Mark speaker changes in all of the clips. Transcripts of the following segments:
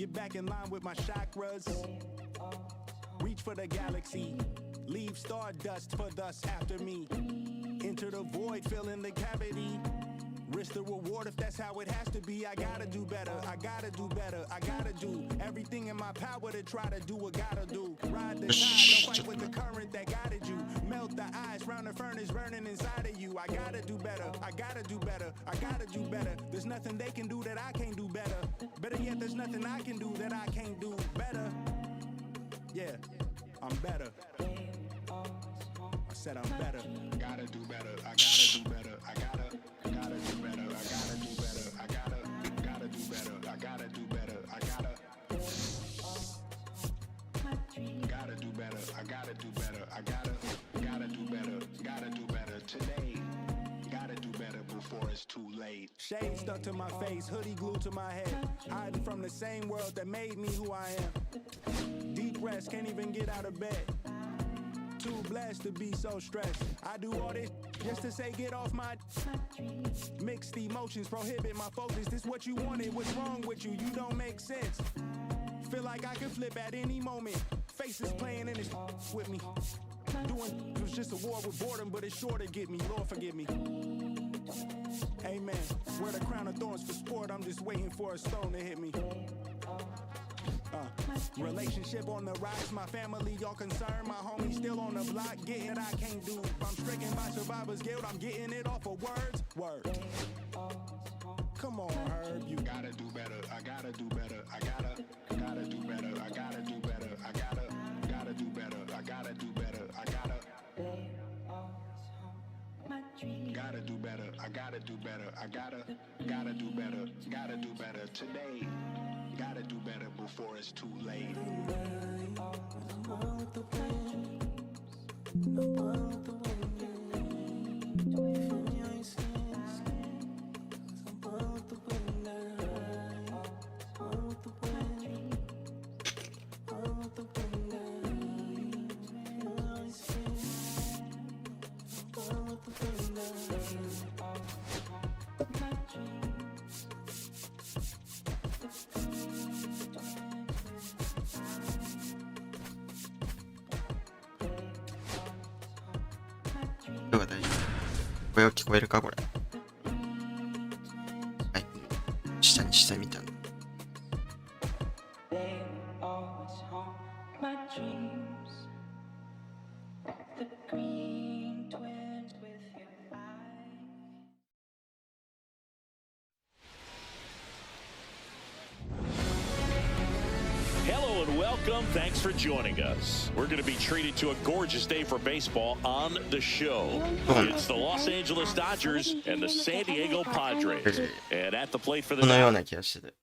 Speaker 1: get back in line with my chakras. Reach for the galaxy. Leave stardust for thus after me. Enter the void, fill in the cavity. Risk the reward if that's how it has to be. I gotta do better, I gotta do better, I gotta do everything in my power to try to do what gotta do. Ride the tide, don't fight with the current that guided you. Melt the ice round the furnace burning inside of you. I gotta do better, I gotta do better, I gotta do better. There's nothing they can do that I can't do better. Better yet, there's nothing I can do that I can't do better. Yeah, I'm better. I said I'm better. Gotta do better, I gotta do better, I gotta do better, I gotta do better, I gotta do better, I gotta do better, I gotta do better, I gotta do better, I gotta do better today. Gotta do better before it's too late. Shade stuck to my face, hoodie glued to my head. Hiding from the same world that made me who I am. Deep rest, can't even get out of bed. Too blessed to be so stressed. I do all this just to say get off my mixed emotions prohibit my focus. This what you wanted, what's wrong with you? You don't make sense. Feel like I can flip at any moment. Faces playing in this with me. Doing it was just a war with boredom, but it's sure to get me. Lord forgive me. Amen. Wear the crown of thorns for sport. I'm just waiting for a stone to hit me. Relationship on the rocks, my family all concerned. My homie still on the block, getting it I can't do. I'm stricken by survivor's guilt, I'm getting it off of words. Word. Come on, Herb, you gotta do better. I gotta do better. I gotta do better. I gotta do better. I gotta do better. I gotta do better. I gotta do better. I gotta do better. I gotta do better. Gotta do better today. Gotta do better before it's too late.
Speaker 2: 今日は大丈夫。声は聞こえるかこれ。はい。下にしてみたの。
Speaker 3: Hello and welcome. Thanks for joining us. We're going to be treated to a gorgeous day for baseball on the show. It's the Los Angeles Dodgers and the San Diego Padres. And at the plate for the
Speaker 2: このような気がしてて。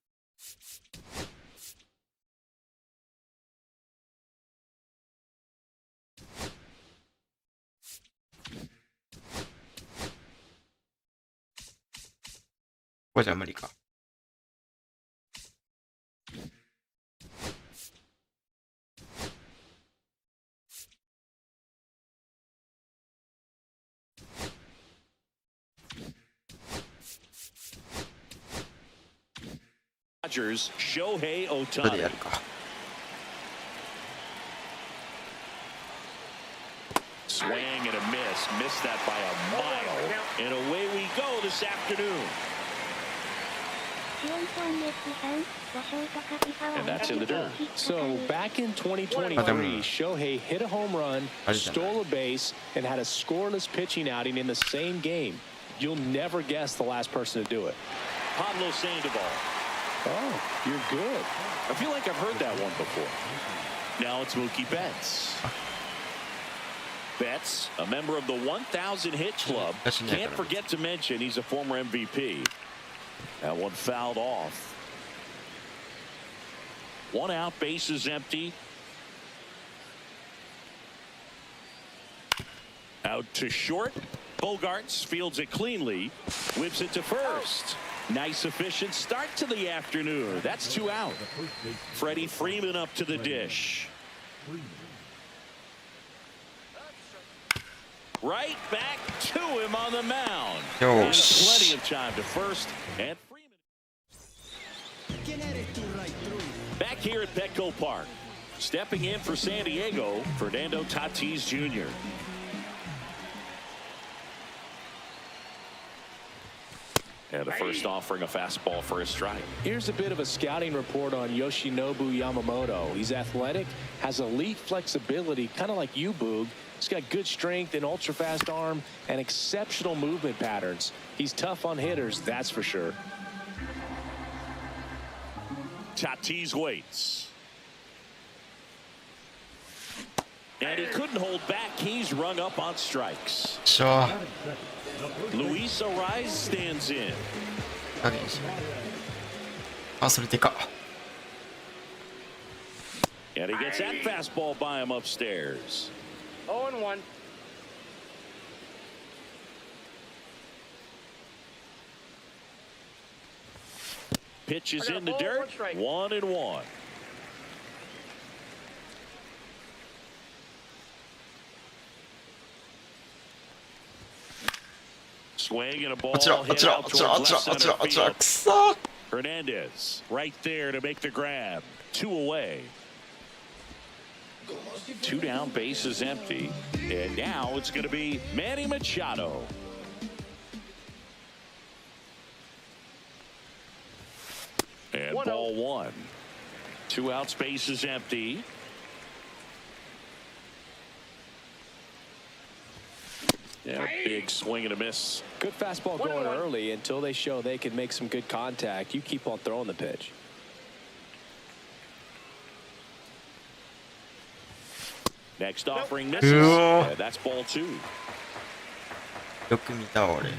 Speaker 2: これじゃ無理か。
Speaker 3: Dodgers, Shohei
Speaker 2: どれ
Speaker 3: Ohtani.
Speaker 2: やるか。
Speaker 3: Swing and a miss. Missed that by a mile. And away we go this afternoon. And that's in the dirt.
Speaker 4: So back in 2023, Shohei hit a home run, stole a base, and had a scoreless pitching outing in the same game. You'll never guess the last person to do it.
Speaker 3: Pablo Sandoval.
Speaker 4: Oh, you're good.
Speaker 3: I feel like I've heard that one before. Now it's Mookie Betts. Betts, a member of the 1,000 hit club. Can't forget to mention he's a former MVP. That one fouled off. One out, bases empty. Out to short. Bogarts fields it cleanly. Whips it to first. Nice efficient start to the afternoon. That's 2 out. Freddie Freeman up to the dish. Right back to him on the mound. And plenty of time to first and Freeman. Back here at Petco Park, stepping in for San Diego, Fernando Tatis Jr. And the first offering a fastball for a strike.
Speaker 4: Here's a bit of a scouting report on Yoshinobu Yamamoto. He's athletic, has elite flexibility, kind of like you, Boog. He's got good strength, an ultra-fast arm, and exceptional movement patterns. He's tough on hitters, that's for sure.
Speaker 3: Tatis waits. And he couldn't hold back. He's rung up on strikes.
Speaker 2: Sure.
Speaker 3: Luis Ariz stands in.
Speaker 2: あ、それでか。
Speaker 3: And he gets that fastball by him upstairs.
Speaker 5: 0-1.
Speaker 3: Pitch is in the dirt. 1-1. Swing and a ball hit out towards left center field. Hernandez right there to make the grab. 2 away. 2 down, bases empty. And now it's going to be Manny Machado. And ball 1. 2 outs, bases empty. Yeah, big swing and a miss.
Speaker 4: Good fastball going early until they show they can make some good contact. You keep on throwing the pitch.
Speaker 3: Next offering misses. Yeah, that's ball 2.
Speaker 2: よく見た俺。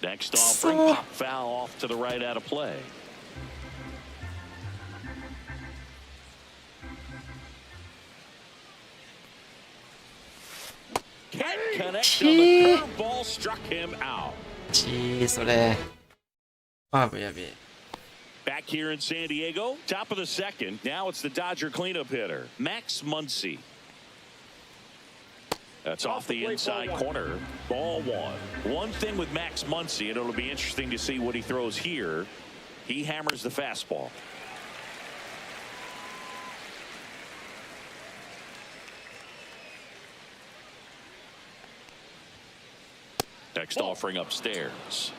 Speaker 3: Next offering, pop foul off to the right out of play. Can't connect on the curveball, struck him out.
Speaker 2: それ。あ、やべえ。
Speaker 3: Back here in San Diego, top of the second. Now it's the Dodger cleanup hitter, Max Muncy. That's off the inside corner. Ball 1. One thing with Max Muncy, and it'll be interesting to see what he throws here. He hammers the fastball. Next offering upstairs.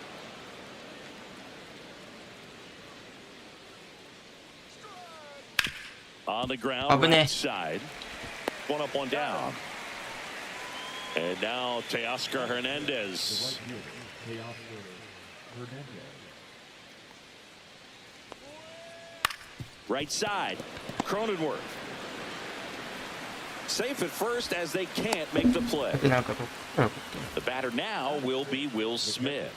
Speaker 3: On the ground, right side. 1 up, 1 down. And now Teoscar Hernandez. Right side, Cronenworth. Safe at first as they can't make the play. The batter now will be Will Smith.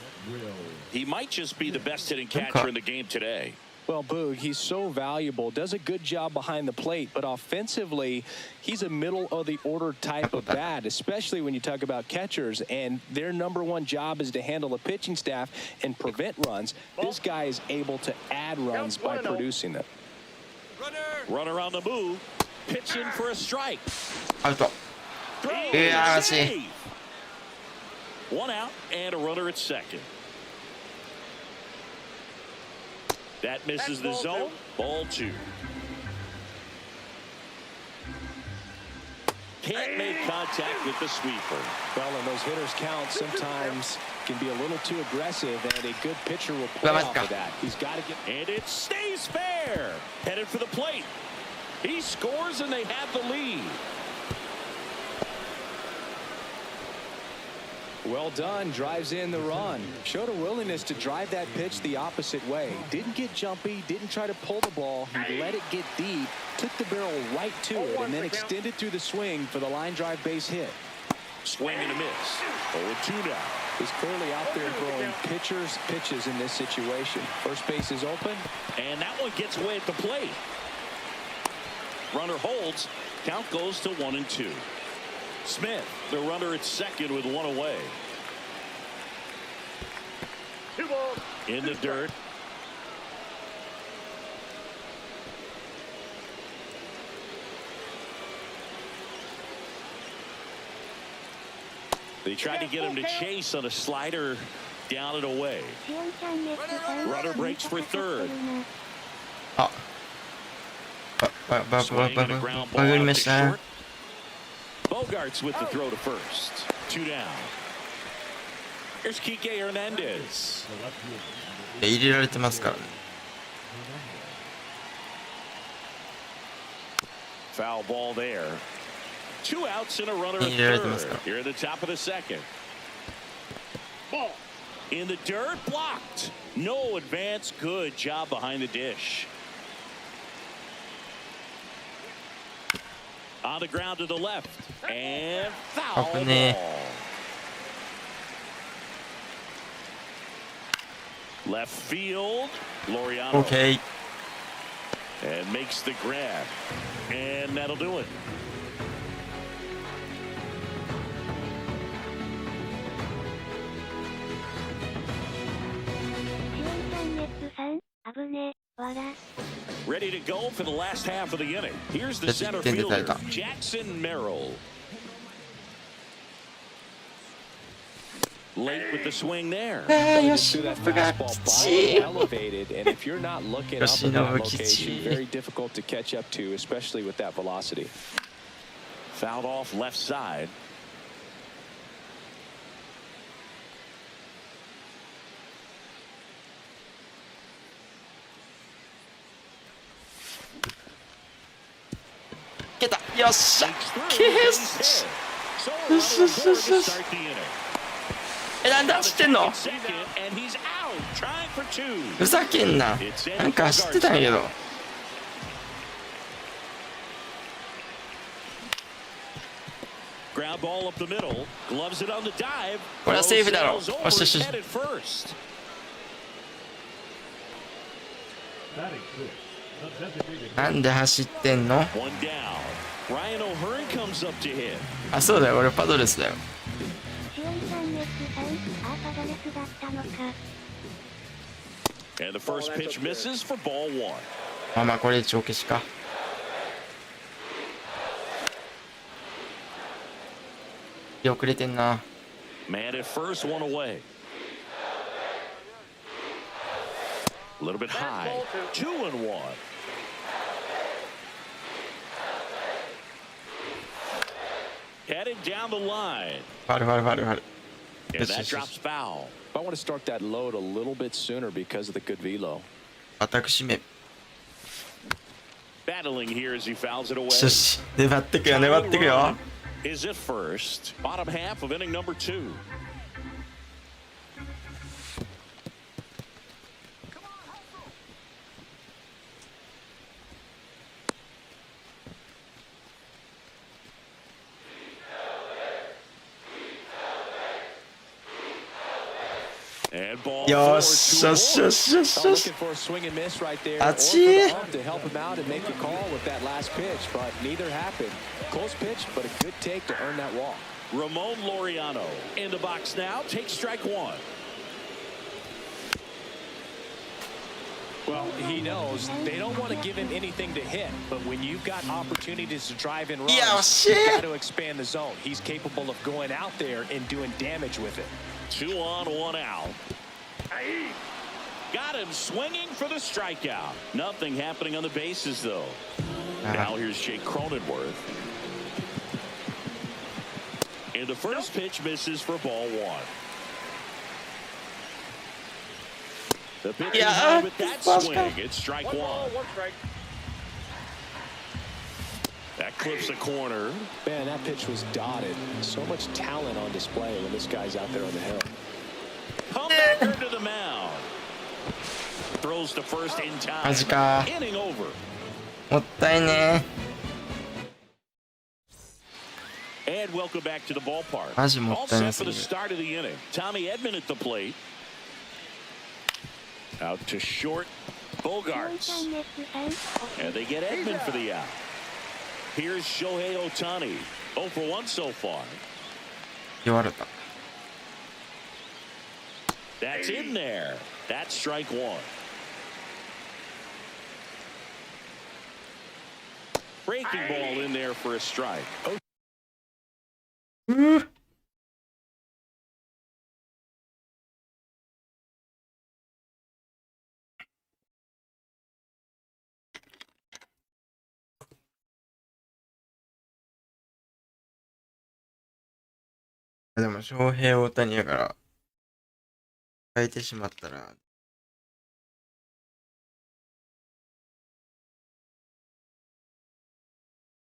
Speaker 3: He might just be the best hitting catcher in the game today.
Speaker 4: Well, Boog, he's so valuable, does a good job behind the plate, but offensively, he's a middle-of-the-order type of bat, especially when you talk about catchers, and their #1 job is to handle the pitching staff and prevent runs. This guy is able to add runs by producing them.
Speaker 3: Runner on the move, pitching for a strike.
Speaker 2: アウト。いやー、惜しい。
Speaker 3: 1 out and a runner at second. That misses the zone. Ball 2. Can't make contact with the sweeper.
Speaker 4: Well, and those hitters count sometimes can be a little too aggressive, and a good pitcher will play off of that. He's got to get.
Speaker 3: And it stays fair. Headed for the plate. He scores and they have the lead.
Speaker 4: Well done, drives in the run. Showed a willingness to drive that pitch the opposite way. Didn't get jumpy, didn't try to pull the ball. He let it get deep, took the barrel right to it, and then extended through the swing for the line drive base hit.
Speaker 3: Swing and a miss. 0-2 now.
Speaker 4: He's clearly out there throwing pitchers' pitches in this situation. First base is open.
Speaker 3: And that one gets away at the plate. Runner holds. Count goes to 1-2. Smith, the runner at second with 1 away. In the dirt. They tried to get him to chase on a slider down and away. Runner breaks for third.
Speaker 2: あ、バグりました。
Speaker 3: Bogarts with the throw to first. 2 down. Here's Kike Hernandez.
Speaker 2: 入れられてますからね。
Speaker 3: Foul ball there. 2 outs and a runner at third. Here at the top of the second. Ball in the dirt, blocked. No advance. Good job behind the dish. On the ground to the left and foul ball. Left field. Laureano.
Speaker 2: Okay.
Speaker 3: And makes the grab. And that'll do it. Ready to go for the last half of the inning. Here's the center fielder, Jackson Merrill. Late with the swing there.
Speaker 4: Elevated, and if you're not looking up in that location, very difficult to catch up to, especially with that velocity.
Speaker 3: Fouled off left side.
Speaker 2: Get that. Yes. Yes. なんで走ってんの？ふざけんな。なんか走ってたんやけど。これはセーフだろ。よしよしよし。なんで走ってんの？あ、そうだよ。俺パドレスだよ。
Speaker 3: And the first pitch misses for ball 1.
Speaker 2: まあこれ帳消しか。遅れてんな。
Speaker 3: Man at first, 1 away. A little bit high. 2-1. Headed down the line.
Speaker 2: ファルファルファルファル。
Speaker 3: And that drops foul.
Speaker 4: I want to start that load a little bit sooner because of the good velo.
Speaker 2: 私め。
Speaker 3: Battling here as he fouls it away.
Speaker 2: よし、粘ってくよ、粘ってくよ。
Speaker 3: Is it first? Bottom half of inning number 2.
Speaker 2: Yo, looking
Speaker 4: for a swing and miss right there. To help him out and make a call with that last pitch, but neither happened. Close pitch, but a good take to earn that walk.
Speaker 3: Ramon Laureano in the box now. Takes strike 1.
Speaker 4: Well, he knows they don't want to give him anything to hit, but when you've got opportunities to drive in runs, you've got to expand the zone. He's capable of going out there and doing damage with it.
Speaker 3: 2 on, 1 out. Got him swinging for the strikeout. Nothing happening on the bases, though. Now here's Jake Cronenworth. And the first pitch misses for ball 1. The pitch is high with that swing. It's strike 1. That clips the corner.
Speaker 4: Man, that pitch was dotted. So much talent on display when this guy's out there on the hill.
Speaker 3: Come to the mound. Throws to first in time. Inning over.
Speaker 2: もったいね。
Speaker 3: And welcome back to the ballpark.
Speaker 2: マジもっ
Speaker 3: All
Speaker 2: たいな
Speaker 3: set
Speaker 2: す
Speaker 3: for
Speaker 2: ぎ
Speaker 3: the
Speaker 2: る。
Speaker 3: start of the inning. Tommy Edman at the plate. Out to short. Bogarts. And they get Edman for the out. Here's Shohei Ohtani. 0 for 1 so far.
Speaker 2: 言われた。
Speaker 3: That's in there. That's strike 1. Breaking ball in there for a strike.
Speaker 2: でも、翔平大谷やから、変えてしまったら、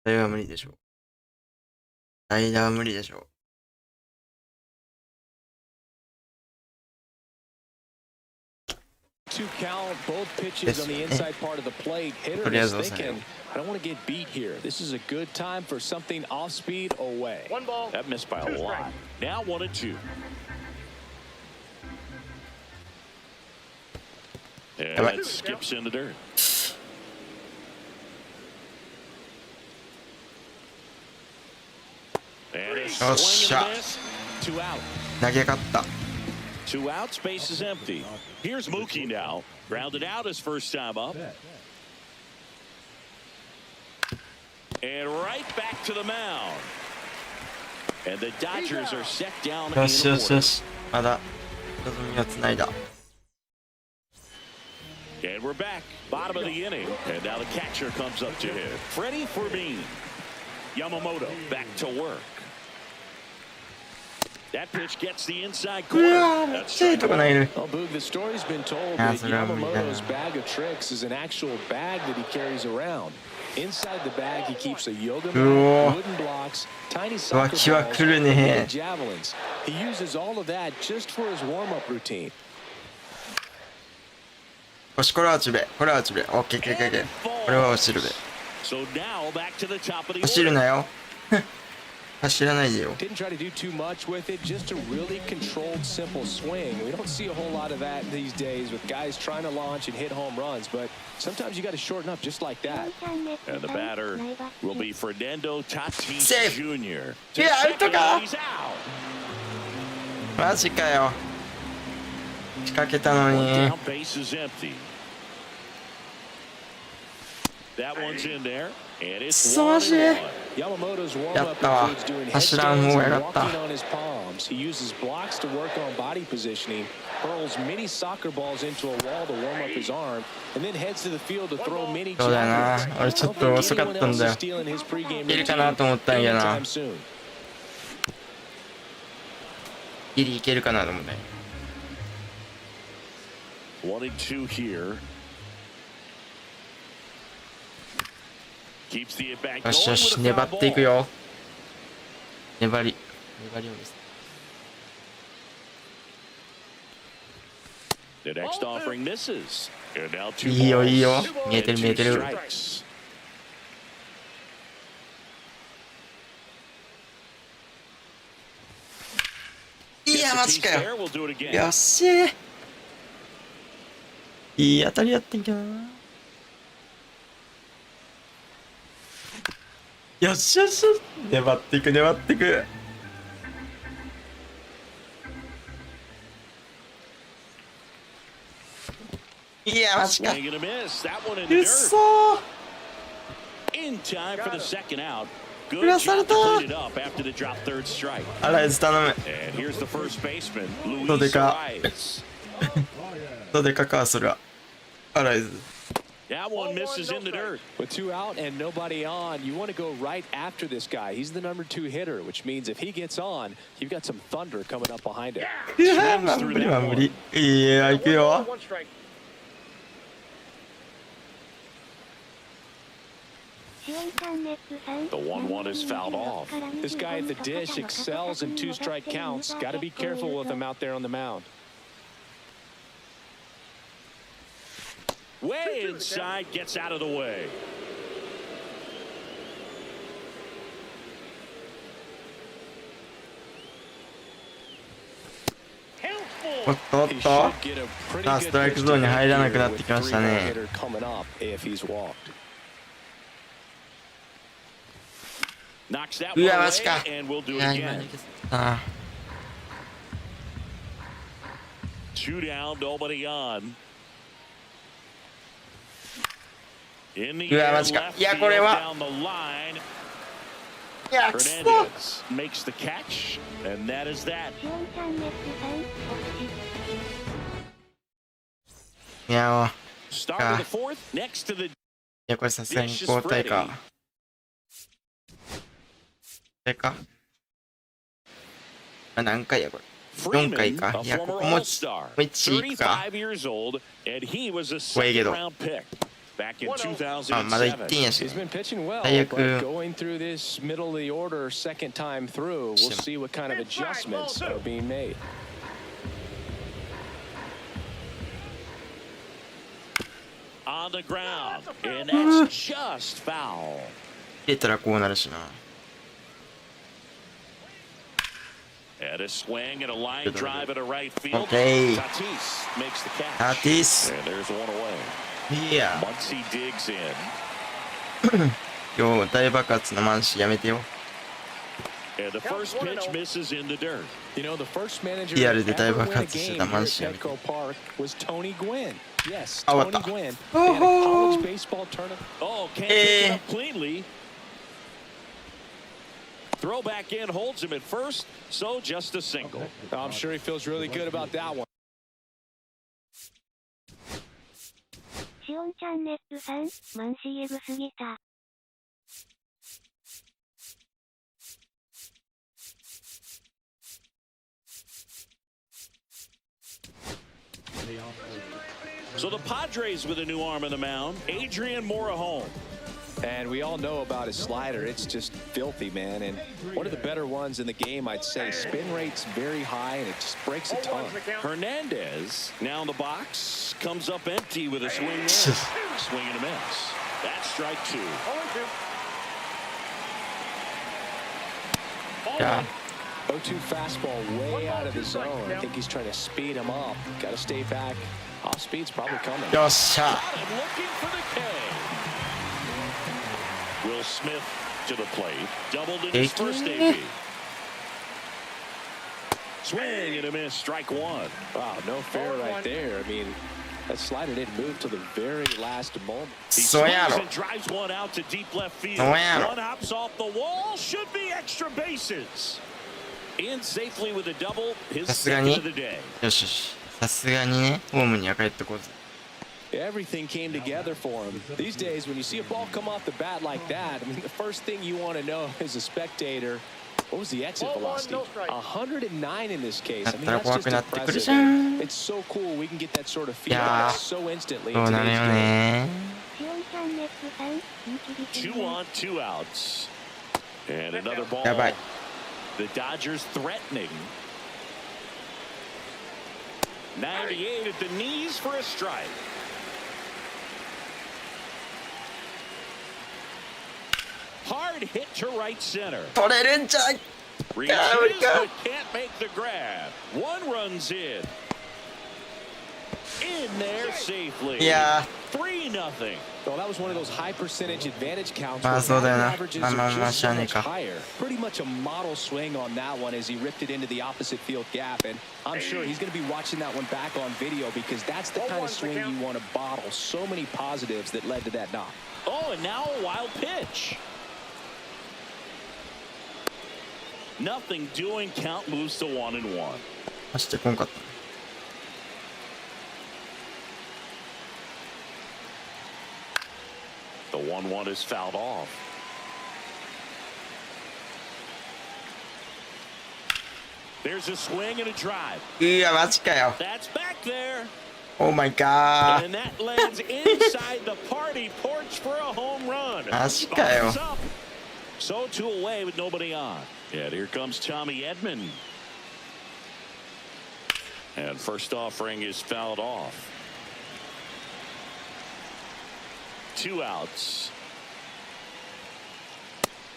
Speaker 2: 代打は無理でしょう。代打は無理でしょう。
Speaker 4: To count both pitches on the inside part of the plate. Hitter is thinking, I don't want to get beat here. This is a good time for something off speed away.
Speaker 3: One ball. That missed by a lot. Now 1-2. And that skips in the dirt. And a swing and a miss. 2 out.
Speaker 2: 投げ勝った。
Speaker 3: 2 out, space is empty. Here's Mookie now. Grounded out his first time up. And right back to the mound. And the Dodgers are set down in order.
Speaker 2: よしよしよし。まだ、望みをつないだ。
Speaker 3: And we're back. Bottom of the inning. And now the catcher comes up to hit. Freddie Fermin. Yamamoto back to work. That pitch gets the inside corner. That's
Speaker 4: Well, Boog, the story's been told that Yamamoto's bag of tricks is an actual bag that he carries around. Inside the bag, he keeps a yoga mat, wooden blocks, tiny soccer balls, and javelins. He uses all of that just for his warm-up routine.
Speaker 2: よし、これは落ちべ。これは落ちべ。オッケー、オッケー、オッケー。これは落ちるべ。
Speaker 3: So now back to the top of the
Speaker 2: 走るなよ。走らないでよ。
Speaker 4: Didn't try to do too much with it, just a really controlled, simple swing. We don't see a whole lot of that these days with guys trying to launch and hit home runs, but sometimes you got to shorten up just like that.
Speaker 3: And the batter will be Fernando Tatis
Speaker 2: Safe.
Speaker 3: Jr.
Speaker 2: いや、アウトか。
Speaker 3: He's out.
Speaker 2: マジかよ。仕掛けたのに。
Speaker 3: Down base is empty. That one's in there, and it's
Speaker 2: すばらしい。
Speaker 4: Yamamoto's
Speaker 2: や
Speaker 4: warm-up
Speaker 2: ったわ。
Speaker 4: includes doing
Speaker 2: 走らん
Speaker 4: headstands
Speaker 2: 方が
Speaker 4: and
Speaker 2: よかった。
Speaker 4: walking on his palms. He uses blocks to work on body positioning, hurls mini soccer balls into a wall to warm up his arm, and then heads to the field to throw mini
Speaker 2: そうだよな。
Speaker 4: javelins.
Speaker 2: 俺ちょっと遅かったんだよ。
Speaker 4: Stealing his pregame
Speaker 2: いけるかなと思ったんやな。
Speaker 4: anytime soon.
Speaker 2: ギリいけるかなと思ったんや。
Speaker 3: 1-2 here. Keeps the at back
Speaker 2: よし
Speaker 3: going
Speaker 2: よし、
Speaker 3: with a
Speaker 2: 粘
Speaker 3: foul
Speaker 2: っていく
Speaker 3: ball.
Speaker 2: よ。粘りをです。
Speaker 3: The next offering misses. And now 2
Speaker 2: いいよいいよ。
Speaker 3: balls
Speaker 2: 見えてる
Speaker 3: and
Speaker 2: 見え
Speaker 3: 2
Speaker 2: てる。
Speaker 3: strikes.
Speaker 2: いや、マジか
Speaker 3: There,
Speaker 2: よ。
Speaker 3: we'll do it again.
Speaker 2: よっしー。いい当たりやってんけどな。よっしゃよっしゃ。粘っていく粘っていく。いや、マジか。
Speaker 3: Swing and a miss. That one in
Speaker 2: う
Speaker 3: the
Speaker 2: っ
Speaker 3: dirt.
Speaker 2: そー。
Speaker 3: In time for the second out. Good
Speaker 2: 振らされ
Speaker 3: job
Speaker 2: た。
Speaker 3: to clean it up after the drop third strike.
Speaker 2: アライズ頼む。
Speaker 3: And here's the first baseman,
Speaker 2: どうで
Speaker 3: Luis
Speaker 2: か。
Speaker 3: Arias.
Speaker 2: どうでかか、それは。アライズ。
Speaker 3: That one misses in the dirt.
Speaker 4: With 2 out and nobody on, you want to go right after this guy. He's the number 2 hitter, which means if he gets on, you've got some thunder coming up behind him.
Speaker 2: いや、まあ無理は無理。いや、行くよ。
Speaker 3: The 1-1 is fouled off.
Speaker 4: This guy at the dish excels in 2-strike counts. Got to be careful with him out there on the mound.
Speaker 3: Way inside, gets out of the way. Helpful.
Speaker 2: おっとおっ
Speaker 4: He
Speaker 2: と。
Speaker 4: should get a pretty
Speaker 2: さあ、
Speaker 4: good
Speaker 2: ストライク
Speaker 4: pitch
Speaker 2: ゾー
Speaker 4: to
Speaker 2: ンに
Speaker 4: hit
Speaker 2: 入らなく
Speaker 4: here
Speaker 2: なって
Speaker 4: with
Speaker 2: きました
Speaker 4: 3-out
Speaker 2: ね。
Speaker 4: hitter coming up if he's walked.
Speaker 3: Knocks that
Speaker 2: う
Speaker 3: one
Speaker 2: わ、マ
Speaker 3: away,
Speaker 2: ジか。
Speaker 3: and we'll do
Speaker 2: い
Speaker 3: it
Speaker 2: や、今
Speaker 3: again.
Speaker 2: に消った。
Speaker 3: 2 down, nobody on. In the
Speaker 2: うわ、
Speaker 3: air,
Speaker 2: マジか。
Speaker 3: left
Speaker 2: いや、
Speaker 3: field
Speaker 2: これは。
Speaker 3: down the line.
Speaker 2: いや、くそ。
Speaker 3: Hernandez makes the catch, and that is that.
Speaker 2: いや、もう。
Speaker 3: Start of the fourth, next to the
Speaker 2: いや、これさすがに交代か。交代か。あ、何回やこれ。4回
Speaker 3: Freeman,
Speaker 2: か。
Speaker 3: a
Speaker 2: いや、こ
Speaker 3: former
Speaker 2: こもう
Speaker 3: All-Star,
Speaker 2: 1行くか。
Speaker 3: 35 years old, and he was a
Speaker 2: 怖いけど。
Speaker 3: second-round pick back in
Speaker 2: あ、まだ1
Speaker 3: 2007.
Speaker 2: 点やし
Speaker 4: He's been pitching well,
Speaker 2: 最
Speaker 4: but
Speaker 2: 悪。
Speaker 4: going through this middle of the order second time through, we'll see what kind of adjustments are being made.
Speaker 3: On the ground, and that's just foul.
Speaker 2: 入れたらこうなるしな。
Speaker 3: And a swing and a line drive at a right field.
Speaker 2: Okay.
Speaker 3: Tatis makes the catch.
Speaker 2: Tatis.
Speaker 3: And there's one away.
Speaker 2: いや、
Speaker 3: Muncy digs in.
Speaker 2: 今日大爆発のマンシーやめてよ。
Speaker 3: And the first pitch misses in the dirt.
Speaker 4: You know, the first manager
Speaker 2: Yeah,
Speaker 4: to
Speaker 2: the
Speaker 4: ever win a
Speaker 2: Diamondbacks
Speaker 4: game
Speaker 2: should
Speaker 4: here
Speaker 2: have
Speaker 4: at
Speaker 2: managed
Speaker 4: Petco Park was Tony Gwynn. Yes,
Speaker 2: Oh,
Speaker 4: Tony
Speaker 2: what the-
Speaker 4: Gwynn. They had a college baseball tournament.
Speaker 3: Oh, can't pick it up cleanly. Throw back in, holds him at first, so just a single.
Speaker 4: I'm sure he feels really good about that one.
Speaker 5: シオンチャンネップさん、マンシーエグすぎた。
Speaker 3: So the Padres with a new arm in the mound, Adrian Morejon.
Speaker 4: And we all know about his slider. It's just filthy, man. And one of the better ones in the game, I'd say. Spin rate's very high, and it just breaks a ton.
Speaker 3: Hernandez now in the box, comes up empty with a swing there. Swing and a miss. That's strike two.
Speaker 2: Yeah.
Speaker 4: 0-2 fastball way out of the zone. I think he's trying to speed him up. Got to stay back. Off speed's probably coming.
Speaker 2: よっしゃ。
Speaker 3: And looking for the K. Will Smith to the plate. Doubled in his first AB. Swing and a miss. Strike one.
Speaker 4: Wow, no fair right there. I mean, that slider didn't move till the very last moment.
Speaker 3: He
Speaker 2: So
Speaker 3: swings
Speaker 2: yeah.
Speaker 3: and drives one out to deep left field.
Speaker 2: So yeah.
Speaker 3: One hops off the wall. Should be extra bases. In safely with a double. His second of the day.
Speaker 2: よしよし。さすがにね、ホームには帰ってこず。
Speaker 4: Everything came together for him. These days, when you see a ball come off the bat like that, I mean, the first thing you want to know as a spectator, what was the exit velocity? 109 in this case. I mean, that's just impressive. It's so cool we can get that sort of feedback so instantly.
Speaker 2: そうなのよね。
Speaker 5: シオンチャンネップさん、
Speaker 3: 2 on, 2 outs. And another ball.
Speaker 2: やばい。
Speaker 3: The Dodgers threatening. 98 at the knees for a strike. Hard hit to right center.
Speaker 2: 取れるんじゃい。
Speaker 3: Reaches,
Speaker 2: we go.
Speaker 3: but can't make the grab. One runs in. In there safely.
Speaker 2: いや
Speaker 3: 3-0.
Speaker 4: Well, that was one of those high percentage advantage counts.
Speaker 2: まあ
Speaker 4: where
Speaker 2: そうだよな。
Speaker 4: averages
Speaker 2: まあ
Speaker 4: are
Speaker 2: まあまあ
Speaker 4: just
Speaker 2: しゃあ
Speaker 4: so
Speaker 2: ねえ
Speaker 4: much
Speaker 2: か。
Speaker 4: higher. Pretty much a model swing on that one as he ripped it into the opposite field gap. And I'm sure he's going to be watching that one back on video because that's the kind of swing you want to bottle. So many positives that led to that knock.
Speaker 3: Oh, and now a wild pitch. Nothing doing. Count moves to 1-1.
Speaker 2: 走ってこんかったね。
Speaker 3: The 1-1 is fouled off. There's a swing and a drive.
Speaker 2: いや、マジかよ。
Speaker 3: That's back there.
Speaker 2: Oh my god.
Speaker 3: And that lands inside the party porch for a home run.
Speaker 2: マジかよ。
Speaker 3: Thumbs up. So 2 away with nobody on. And here comes Tommy Edman. And first offering is fouled off. 2 outs.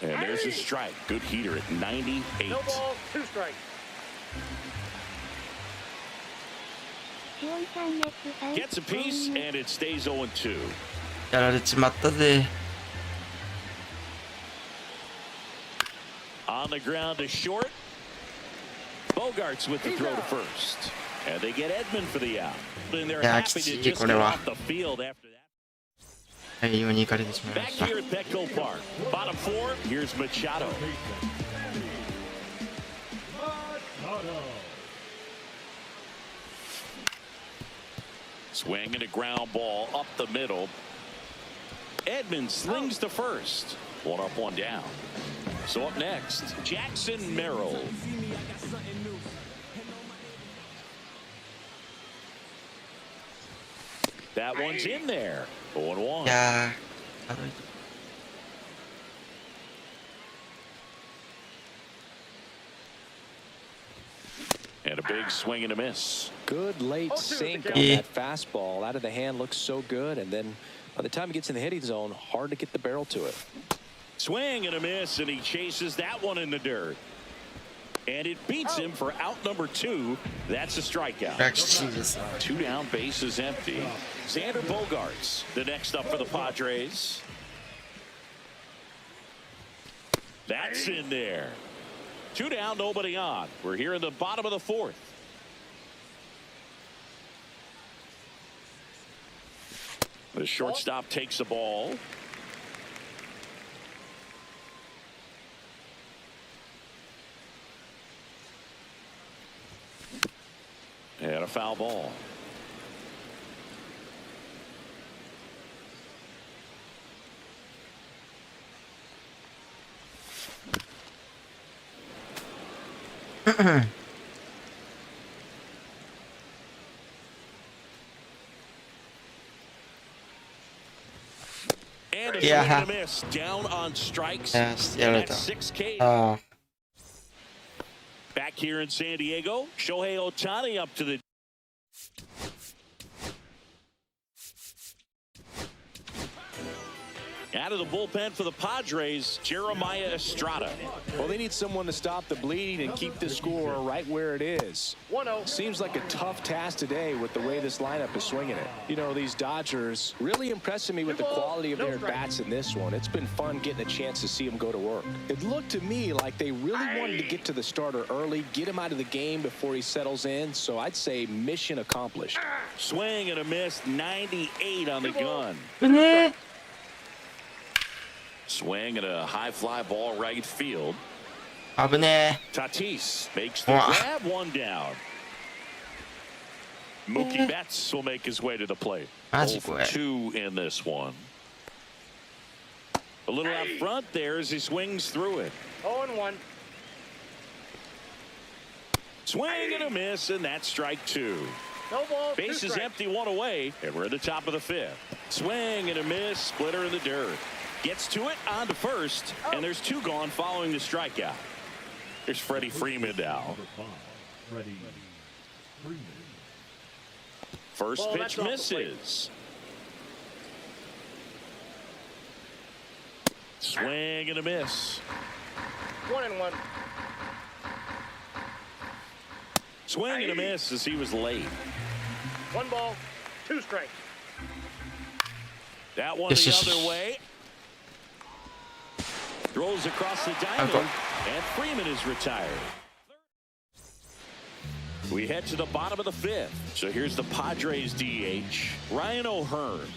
Speaker 3: And there's a strike. Good heater at 98.
Speaker 6: No balls, 2 strikes.
Speaker 5: シオンチャンネップさん、
Speaker 3: Gets a piece, and it stays 0-2.
Speaker 2: やられちまったぜ。
Speaker 3: On the ground to short. Bogarts with the throw to first. And they get Edman for the out. And they're
Speaker 2: Yeah,
Speaker 3: happy to
Speaker 2: it's-
Speaker 3: just
Speaker 2: こ
Speaker 3: get
Speaker 2: れは。
Speaker 3: off the field after that.
Speaker 2: 大量に行かれてしまいま
Speaker 3: Back
Speaker 2: した
Speaker 3: here at Petco Park. Bottom 4, here's Machado. Swing and a ground ball up the middle. Edman slings to first. 1 up, 1 down. So up next, Jackson Merrill. That one's in there. 0-1.
Speaker 2: いやー、
Speaker 3: And a big swing and a miss.
Speaker 4: Good late sink on that fastball. Out of the hand, looks so good. And then by the time he gets in the hitting zone, hard to get the barrel to it.
Speaker 3: Swing and a miss, and he chases that one in the dirt. And it beats him for out number 2. That's a strikeout.
Speaker 2: ラッキーです。
Speaker 3: 2 down, bases empty. Xander Bogaerts, the next up for the Padres. That's in there. 2 down, nobody on. We're here in the bottom of the 4th. The shortstop takes the ball. And a foul ball. And a swing and a miss. Down on strikes.
Speaker 2: Yes,
Speaker 3: That's 6K.
Speaker 2: あ
Speaker 3: Back here in San Diego, Shohei Ohtani up to the out of the bullpen for the Padres, Jeremiah Estrada.
Speaker 4: Well, they need someone to stop the bleeding and keep the score right where it is.
Speaker 6: 1-0.
Speaker 4: Seems like a tough task today with the way this lineup is swinging it. You know, these Dodgers really impressing me with the quality of their bats in this one. It's been fun getting a chance to see them go to work. It looked to me like they really wanted to get to the starter early, get him out of the game before he settles in. So I'd say mission accomplished.
Speaker 3: Swing and a miss, 98 on the gun.
Speaker 2: ね
Speaker 3: Swing and a high fly ball right field.
Speaker 2: 危ね
Speaker 3: Tatis makes the
Speaker 2: Wow.
Speaker 3: grab, 1 down. Mookie Betts will make his way to the plate.
Speaker 2: マジ
Speaker 3: 0
Speaker 2: こ
Speaker 3: for
Speaker 2: れ
Speaker 3: 2 in this one. A little out front there as he swings through it.
Speaker 6: 0-1.
Speaker 3: Swing and a miss, and that's strike 2.
Speaker 6: No ball.
Speaker 3: Base
Speaker 6: 2
Speaker 3: is
Speaker 6: strikes.
Speaker 3: empty, 1 away, and we're at the top of the 5th. Swing and a miss, splitter in the dirt. Gets to it on to first, and there's 2 gone following the strikeout. Here's Freddie Freeman now. First
Speaker 6: Ball,
Speaker 3: pitch
Speaker 6: that's off the plate.
Speaker 3: misses. Swing and a miss.
Speaker 6: 1-1.
Speaker 3: Swing and a miss as he was late.
Speaker 6: 1 ball. 2 strikes.
Speaker 3: That one
Speaker 2: Yes,
Speaker 3: the
Speaker 2: yes,
Speaker 3: other
Speaker 2: yes.
Speaker 3: way. Throws across the diamond, and Freeman is retired. We head to the bottom of the 5th. So here's the Padres DH, Ryan O'Hearn.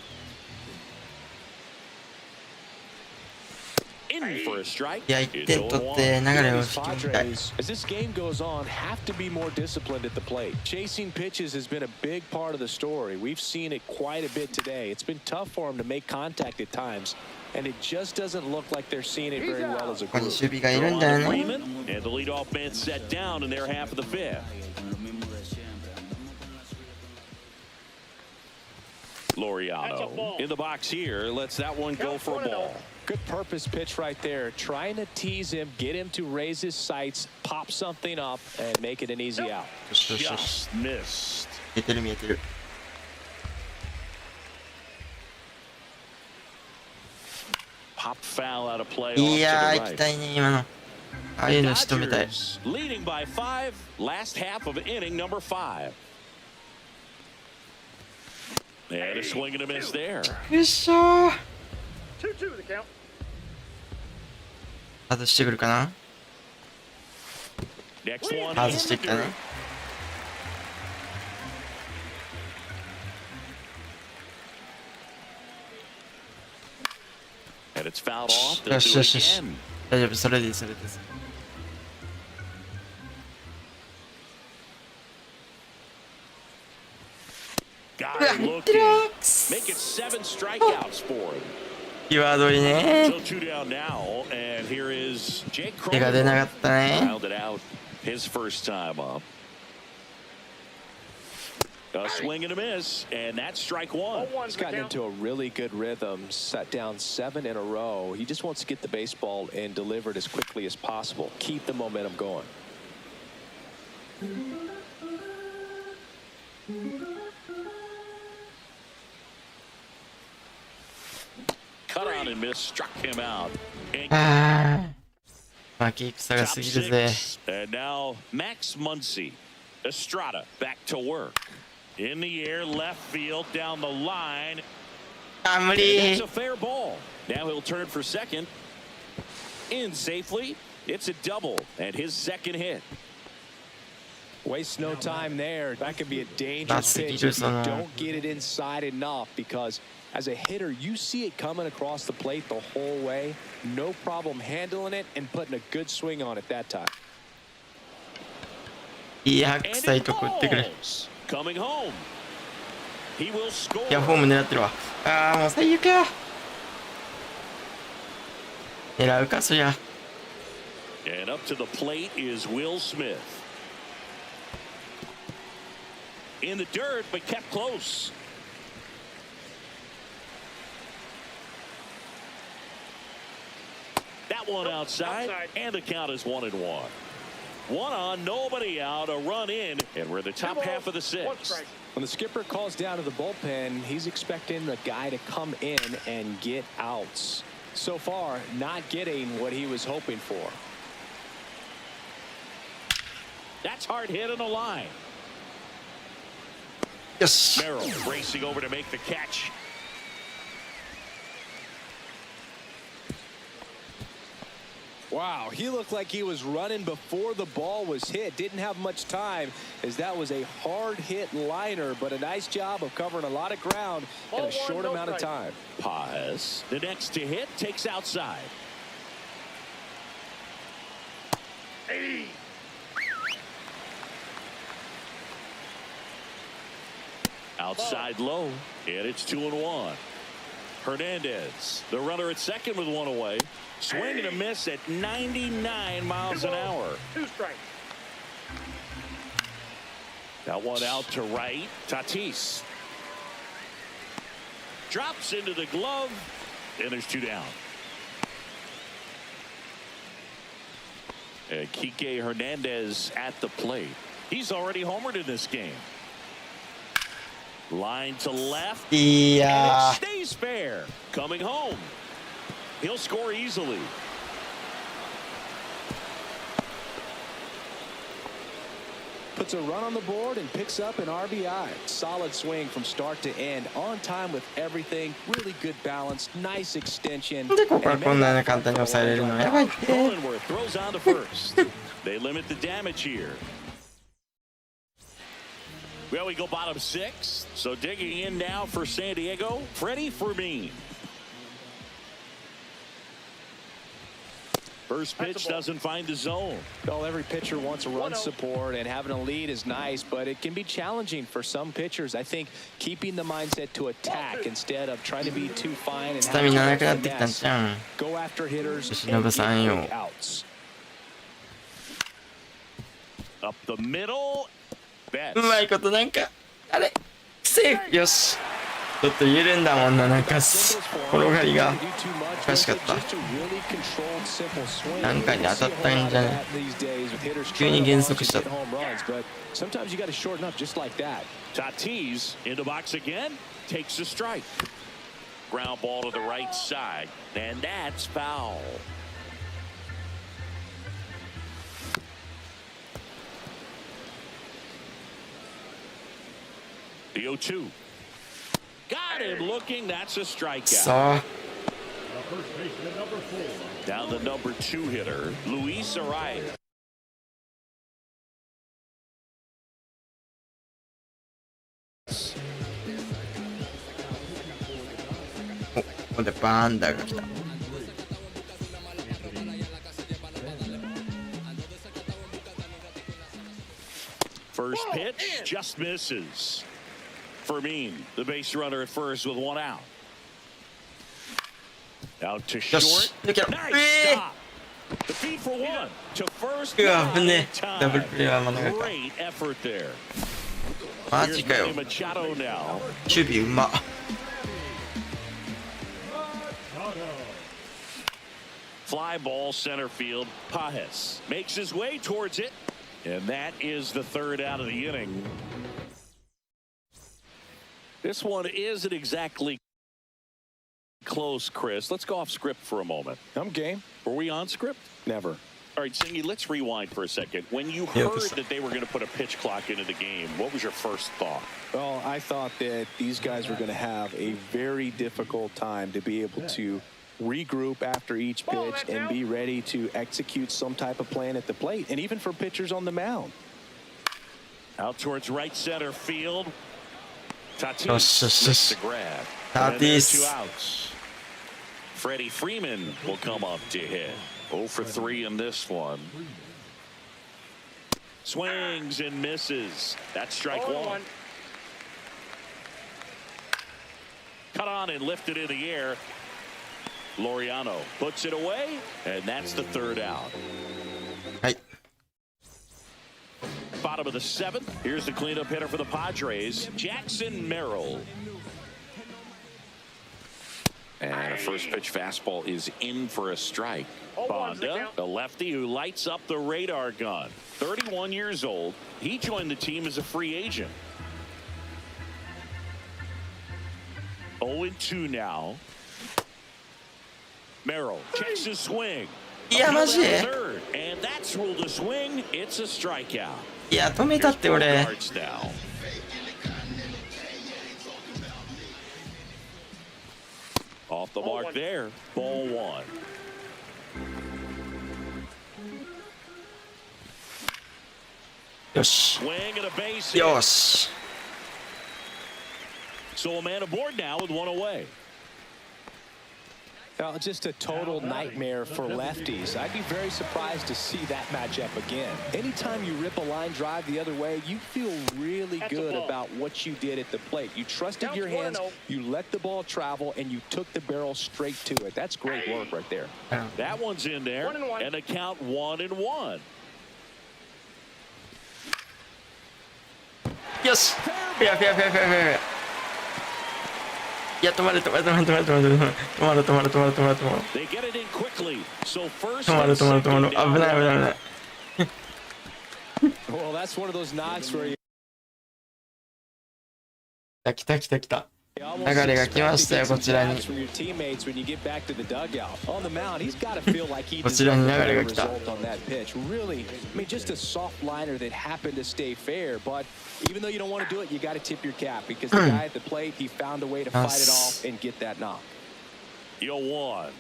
Speaker 3: In for a strike.
Speaker 2: いや1点取って流れを引きみたい
Speaker 4: Padres, as this game goes on, have to be more disciplined at the plate. Chasing pitches has been a big part of the story. We've seen it quite a bit today. It's been tough for them to make contact at times, and it just doesn't look like they're seeing it very well as a
Speaker 2: ここに
Speaker 4: group.
Speaker 2: 守備がいるんだよね
Speaker 3: Freeman, and the leadoff man set down in their half of the 5th. Laureano in the box here, lets that one go for a ball.
Speaker 4: Good purpose pitch right there. Trying to tease him, get him to raise his sights, pop something up, and make it an easy out.
Speaker 2: よしよしよし
Speaker 3: Just missed.
Speaker 2: 見えてる見えてる
Speaker 3: Pop foul out of play.
Speaker 2: いや
Speaker 3: off
Speaker 2: ー
Speaker 3: to
Speaker 2: 行
Speaker 3: the
Speaker 2: き
Speaker 3: right.
Speaker 2: たいね今のああいうの仕留めたい
Speaker 3: Dodgers leading by 5. Last half of inning number 5. And a swing and a miss there.
Speaker 2: よっしゃー
Speaker 6: 2-2 the count.
Speaker 2: 外してくるかな
Speaker 3: Next one.
Speaker 2: 外してきたね
Speaker 3: And it's fouled off. They'll
Speaker 2: よし
Speaker 3: do
Speaker 2: よ
Speaker 3: it
Speaker 2: しよし
Speaker 3: again.
Speaker 2: 大丈夫それでいいそれでいい
Speaker 3: Got it looking. Make it 7 strikeouts for him.
Speaker 2: 際どいね
Speaker 3: Still 2 down now, and here is Jake
Speaker 2: 手が出なか
Speaker 3: Cronenworth.
Speaker 2: ったね
Speaker 3: Grounded out his first time up. A swing and a miss, and that's strike one.
Speaker 4: He's gotten into a really good rhythm, set down 7 in a row. He just wants to get the baseball and deliver it as quickly as possible. Keep the momentum going.
Speaker 3: Cut on and miss, struck him out.
Speaker 2: 負け戦が
Speaker 3: Top
Speaker 2: 過ぎるぜ。
Speaker 3: 6, and now Max Muncy. Estrada back to work. In the air, left field, down the line.
Speaker 2: あ、無
Speaker 3: It's
Speaker 2: 理。
Speaker 3: a fair ball. Now he'll turn for second. In safely. It's a double, and his second hit.
Speaker 4: Waste no time there. That could be a dangerous pitch if you don't get it inside enough, because as a hitter, you see it coming across the plate the whole way. No problem handling it and putting a good swing on it that time.
Speaker 2: いい白
Speaker 3: And
Speaker 2: 菜
Speaker 3: it
Speaker 2: とこ打ってくれ。
Speaker 3: falls. Coming home. He will score.
Speaker 2: いや、ホーム狙ってるわ。ああ、もう最悪や。狙うか、そりゃ。
Speaker 3: And up to the plate is Will Smith. In the dirt, but kept close. That one outside, and the count is 1-1. One on, nobody out, a run in, and we're in the top half of the 6th.
Speaker 4: When the skipper calls down to the bullpen, he's expecting the guy to come in and get outs. So far, not getting what he was hoping for.
Speaker 3: That's hard hit on the line.
Speaker 2: よし。
Speaker 3: Merrill racing over to make the catch.
Speaker 4: Wow, he looked like he was running before the ball was hit. Didn't have much time, as that was a hard hit liner, but a nice job of covering a lot of ground in a short amount of time.
Speaker 3: Paz. The next to hit takes outside. Hey. Outside low, and it's 2-1. Hernandez, the runner at second with one away. Swing and a miss at 99 miles an hour.
Speaker 6: 2 strikes.
Speaker 3: That one out to right. Tatis drops into the glove, and there's 2 down. And Kike Hernandez at the plate. He's already homered in this game. Line to left.
Speaker 2: いや
Speaker 3: And it stays fair. Coming home. He'll score easily.
Speaker 4: Puts a run on the board and picks up an RBI. Solid swing from start to end. On time with everything. Really good balance. Nice extension.
Speaker 2: ー。で、ここからこんな簡単に抑えれるのやばいって。
Speaker 3: Cronenworth throws on to first. They limit the damage here. Well, we go bottom 6. So digging in now for San Diego, Freddie Fermin. First pitch doesn't find the zone.
Speaker 4: Well, every pitcher wants a run support, and having a lead is nice, but it can be challenging for some pitchers. I think keeping the mindset to attack instead of trying to be too fine and
Speaker 2: スタミナなくなってきたん
Speaker 4: finesse.
Speaker 2: じゃん。
Speaker 4: Go after hitters
Speaker 2: 忍
Speaker 4: and
Speaker 2: さん
Speaker 4: get
Speaker 2: よ。
Speaker 4: quick outs.
Speaker 3: Up the middle.
Speaker 2: うまいことなんか、あれセーフ。よし。ちょっと緩んだもんな、なんか転がりがおかしかった。なんかに当たったんじゃね。急に減速しちゃった。
Speaker 3: Tatis in the box again, takes a strike. Ground ball to the right side, and that's foul. The 0-2. Got him looking. That's a strikeout.
Speaker 2: さあ。
Speaker 3: Down the number 2 hitter, Luis Arraez.
Speaker 2: ここでバーンダーが来た。
Speaker 3: First pitch just misses. Fermin, the base runner at first with 1 out. Out to short. Nice stop. The feed for 1 to first.
Speaker 2: うわ、危ねえ。ダブル
Speaker 3: Time.
Speaker 2: プレーは免れた。
Speaker 3: Great effort there.
Speaker 2: マジかよ。
Speaker 3: Manny Machado now.
Speaker 2: 守備うま。
Speaker 3: Fly ball center field. Pajes makes his way towards it, and that is the third out of the inning. This one isn't exactly close, Chris. Let's go off script for a moment.
Speaker 4: I'm game.
Speaker 3: Were we on script?
Speaker 4: Never.
Speaker 3: All right, Singy, let's rewind for a second. When you heard that they were going to put a pitch clock into the game, what was your first thought?
Speaker 4: Well, I thought that these guys were going to have a very difficult time to be able to regroup after each pitch and be ready to execute some type of plan at the plate, and even for pitchers on the mound.
Speaker 3: Out towards right center field. Tatis
Speaker 2: Yes.
Speaker 3: makes the grab. And there's 2 outs. Freddie Freeman will come up to hit. 0 for 3 in this one. Swings and misses. That's strike 1. Cut on and lifted in the air. Laureano puts it away, and that's the third out.
Speaker 2: はい。
Speaker 3: Bottom of the 7th. Here's the cleanup hitter for the Padres, Jackson Merrill. And a first pitch fastball is in for a strike. Bonda, a lefty who lights up the radar gun. 31 years old. He joined the team as a free agent. 0-2 now. Merrill checks his swing.
Speaker 2: いや、マジ？
Speaker 3: Third, and that's ruled a swing. It's a strikeout.
Speaker 2: いや、止めたって俺。
Speaker 3: Yards now. Off the mark there. Ball 1.
Speaker 2: よし。
Speaker 3: Swing and a base hit.
Speaker 2: よし。
Speaker 3: So a man aboard now with 1 away.
Speaker 4: Just a total nightmare for lefties. I'd be very surprised to see that matchup again. Anytime you rip a line drive the other way, you feel really good about what you did at the plate. You trusted your hands, you let the ball travel, and you took the barrel straight to it. That's great work right there.
Speaker 3: That one's in there, and the count 1-1.
Speaker 2: よし。フェアフェアフェアフェアフェア。いや、止まる止まる止まる止まる止まる止まる止まる止まる止まる止まる止まる。
Speaker 3: They get it in quickly. So first
Speaker 2: 止まる止まる止まる。危ない危ない危ない。
Speaker 4: Well, that's one of those knocks where you
Speaker 2: 来た来た来た。流れが来ましたよ、こちらに。こちらに流れが来た。
Speaker 4: Just a soft liner that happened to stay fair, but even though you don't want to do it, you got to tip your cap because the guy at the plate, he found a way to fight it off and get that knock.
Speaker 3: 0-1.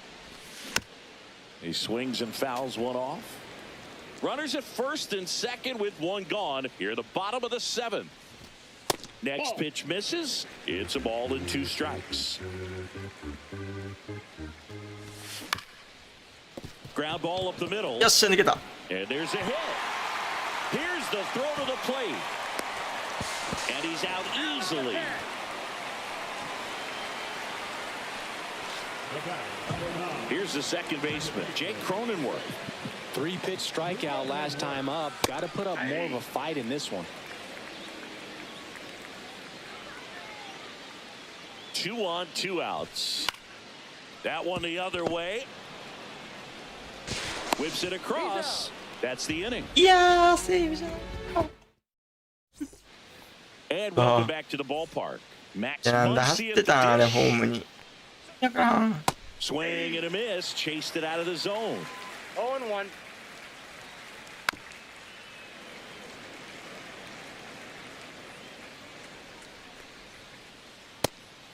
Speaker 3: He swings and fouls one off. Runners at first and second with 1 gone. Here, the bottom of the 7th. Next pitch misses. It's a ball and 2 strikes. Ground ball up the middle.
Speaker 2: よっしゃ、抜けた。
Speaker 3: And there's a hit. Here's the throw to the plate. And he's out easily. Here's the second baseman, Jake Cronenworth.
Speaker 4: 3-pitch strikeout last time up. Got to put up more of a fight in this one.
Speaker 3: 2 on, 2 outs. That one the other way. Whips it across. That's the inning.
Speaker 2: いやー、セーブじゃん。
Speaker 3: And welcome back to the ballpark. Max
Speaker 2: なんだ、
Speaker 3: Muncy
Speaker 2: 走っ
Speaker 3: at
Speaker 2: て
Speaker 3: the
Speaker 2: た、あれ、
Speaker 3: dish.
Speaker 2: ホームに。やからん。
Speaker 3: Swing and a miss. Chased it out of the zone.
Speaker 6: 0-1.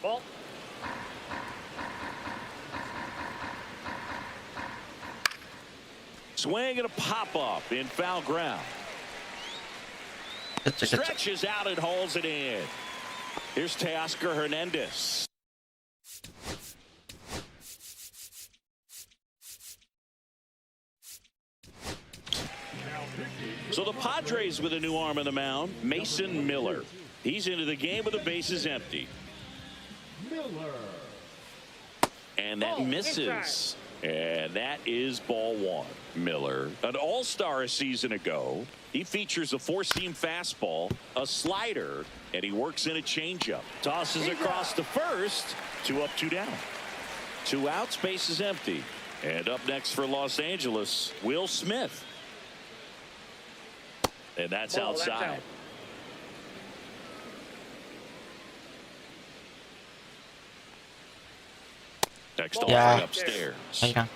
Speaker 6: Ball.
Speaker 3: Swing and a pop-up in foul ground.
Speaker 2: キャッチャーキャッチャー。
Speaker 3: Stretches out and hauls it in. Here's Teoscar Hernandez. So the Padres with a new arm on the mound, Mason Miller. He's into the game with the bases empty. And that misses. And that is ball one. Miller, an all-star a season ago. He features a four-seam fastball, a slider, and he works in a changeup. Tosses across to first. 2 up, 2 down. 2 outs, base is empty. And up next for Los Angeles, Will Smith. And that's outside. Next offering upstairs.
Speaker 2: 入らん。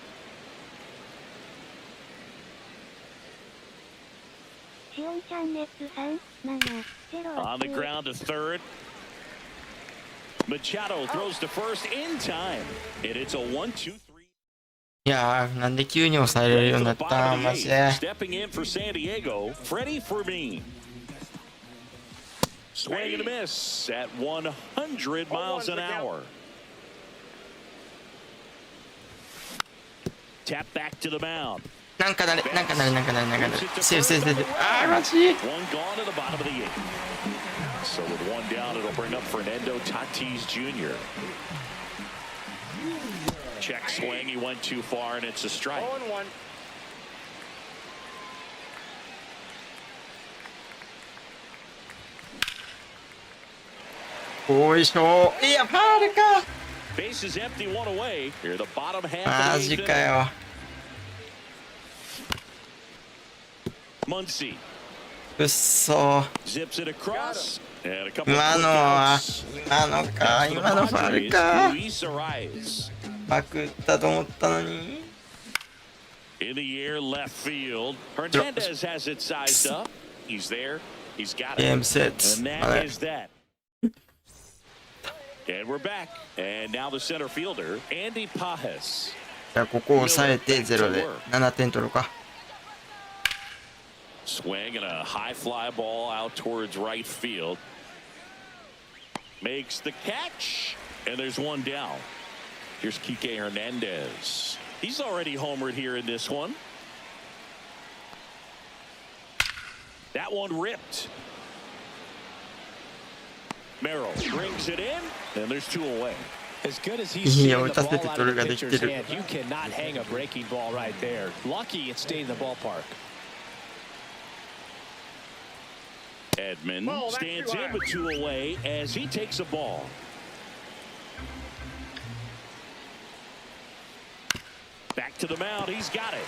Speaker 5: シオンチャンネップさん、
Speaker 3: On the ground to third. Machado throws to first in time. And it's a 1-2-3.
Speaker 2: いやー、なんで急に抑えれるようになったんマジで。
Speaker 3: Stepping in for San Diego, Freddie Fermin. Swing and a miss at 100 miles an hour. Tap back to the mound.
Speaker 2: なんかなる。セーフ。あー、マジ。
Speaker 3: One gone to the bottom of the 8th. So with one down, it'll bring up Fernando Tatis Jr. Check swing. He went too far, and it's a strike.
Speaker 6: 0-1.
Speaker 2: おいしょー。いや、ファールか。
Speaker 3: Base is empty, one away. Here, the bottom half
Speaker 2: マ
Speaker 3: of the
Speaker 2: ジ
Speaker 3: eighth
Speaker 2: か
Speaker 3: inning.
Speaker 2: よ。
Speaker 3: Muncy
Speaker 2: うっそー。
Speaker 3: zips it across. And a couple
Speaker 2: 今
Speaker 3: of
Speaker 2: の
Speaker 3: quick
Speaker 2: は
Speaker 3: outs.
Speaker 2: 今のか。
Speaker 3: For the
Speaker 2: 今のファール
Speaker 3: Padres,
Speaker 2: か。
Speaker 3: Luis Arias.
Speaker 2: パクったと思ったのに。
Speaker 3: In the air, left field. Hernandez has it sized up. He's there. He's got it.
Speaker 2: ゲームセット。
Speaker 3: And
Speaker 2: あ
Speaker 3: that
Speaker 2: れ。
Speaker 3: is that. And we're back. And now the center fielder, Andy Pajes.
Speaker 2: じゃあここを抑えて0で7点取ろうか。
Speaker 3: Swing and a high fly ball out towards right field. Makes the catch. And there's one down. Here's Kike Hernandez. He's already homered here in this one. That one ripped. Merrill brings it in, and there's 2 away.
Speaker 4: As good as he's seeing the ball
Speaker 2: 打たせて
Speaker 4: out
Speaker 2: 取る
Speaker 4: of
Speaker 2: が
Speaker 4: the
Speaker 2: できて
Speaker 4: pitcher's
Speaker 2: る。
Speaker 4: hand, you cannot hang a breaking ball right there. Lucky it stayed in the ballpark.
Speaker 3: Edman
Speaker 6: Ball, that's
Speaker 3: stands
Speaker 6: too
Speaker 3: in
Speaker 6: high.
Speaker 3: with 2 away as he takes a ball. Back to the mound. He's got it.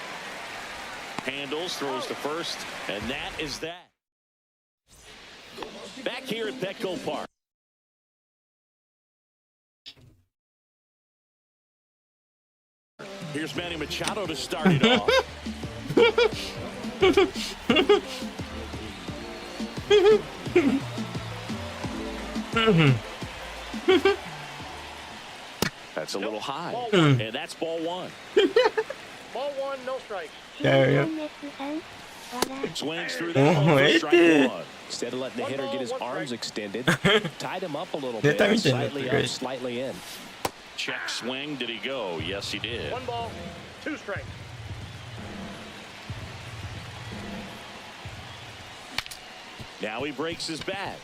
Speaker 3: Handles, throws to first, and that is that. Back here at Petco Park. Here's Manny Machado to start it off. That's a little high. And that's ball 1.
Speaker 6: Ball 1, no strike.
Speaker 5: シオンチャンネップさん、笑
Speaker 3: Swings through that one for strike 1.
Speaker 4: Instead of letting the hitter get his arms extended, tied him up a little
Speaker 2: ネ
Speaker 4: bit.
Speaker 2: タ見てんだって
Speaker 4: Slightly
Speaker 2: くらい。
Speaker 4: up, slightly in.
Speaker 3: Check swing. Did he go? Yes, he did.
Speaker 6: 1 ball, 2 strikes.
Speaker 3: Now he breaks his bat.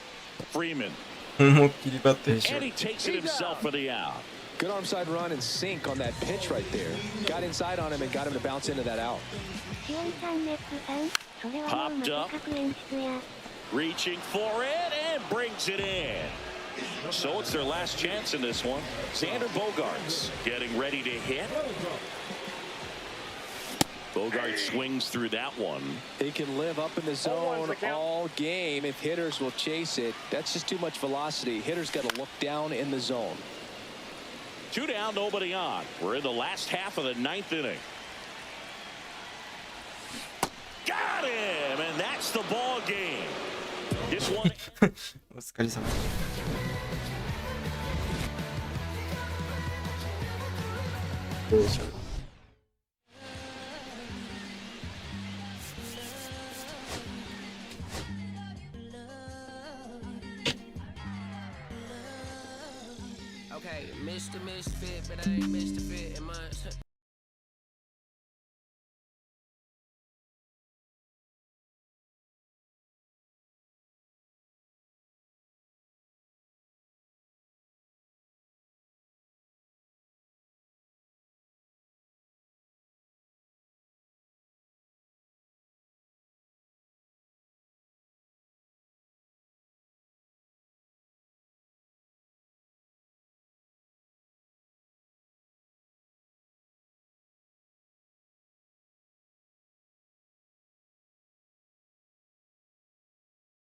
Speaker 3: Freeman.
Speaker 2: 思いっきりバットでしょ
Speaker 3: And。he takes it himself for the out.
Speaker 4: Good arm side run and sink on that pitch right there. Got inside on him and got him to bounce into that out.
Speaker 5: シオンチャンネップさん、それはもう
Speaker 3: Popped
Speaker 5: ま
Speaker 3: up.
Speaker 5: た各演出や。
Speaker 3: Reaching for it and brings it in. So it's their last chance in this one. Xander Bogaerts getting ready to hit. Bogart swings through that one.
Speaker 4: He can live up in the zone all game if hitters will chase it. That's just too much velocity. Hitters got to look down in the zone.
Speaker 3: 2 down, nobody on. We're in the last half of the 9th inning. Got him, and that's the ball game. This one.
Speaker 2: お疲れ様。どうでしょう。
Speaker 7: Okay, Mr. Misfit, but I ain't Mr. Fit in my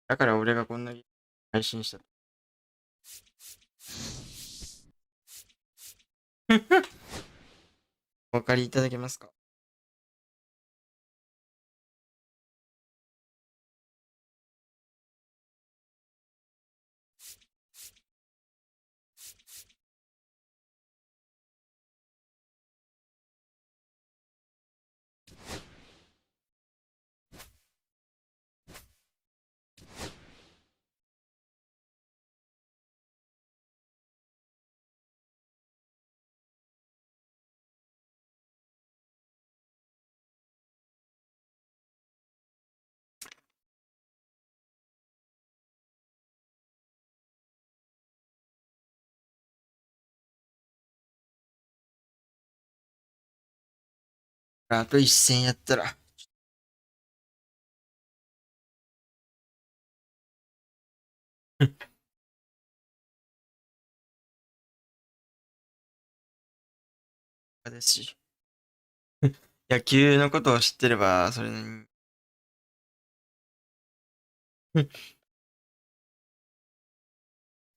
Speaker 2: だから俺がこんなに配信した。お分かりいただけますか？あと一戦やったら。ですし。野球のことを知ってれば、それなりに。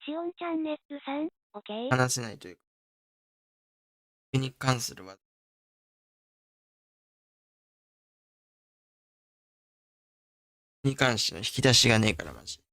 Speaker 5: シオンチャンネップさん、OK。
Speaker 2: 話せないというか。野球に関する話。に関しての引き出しがねえから、マジで。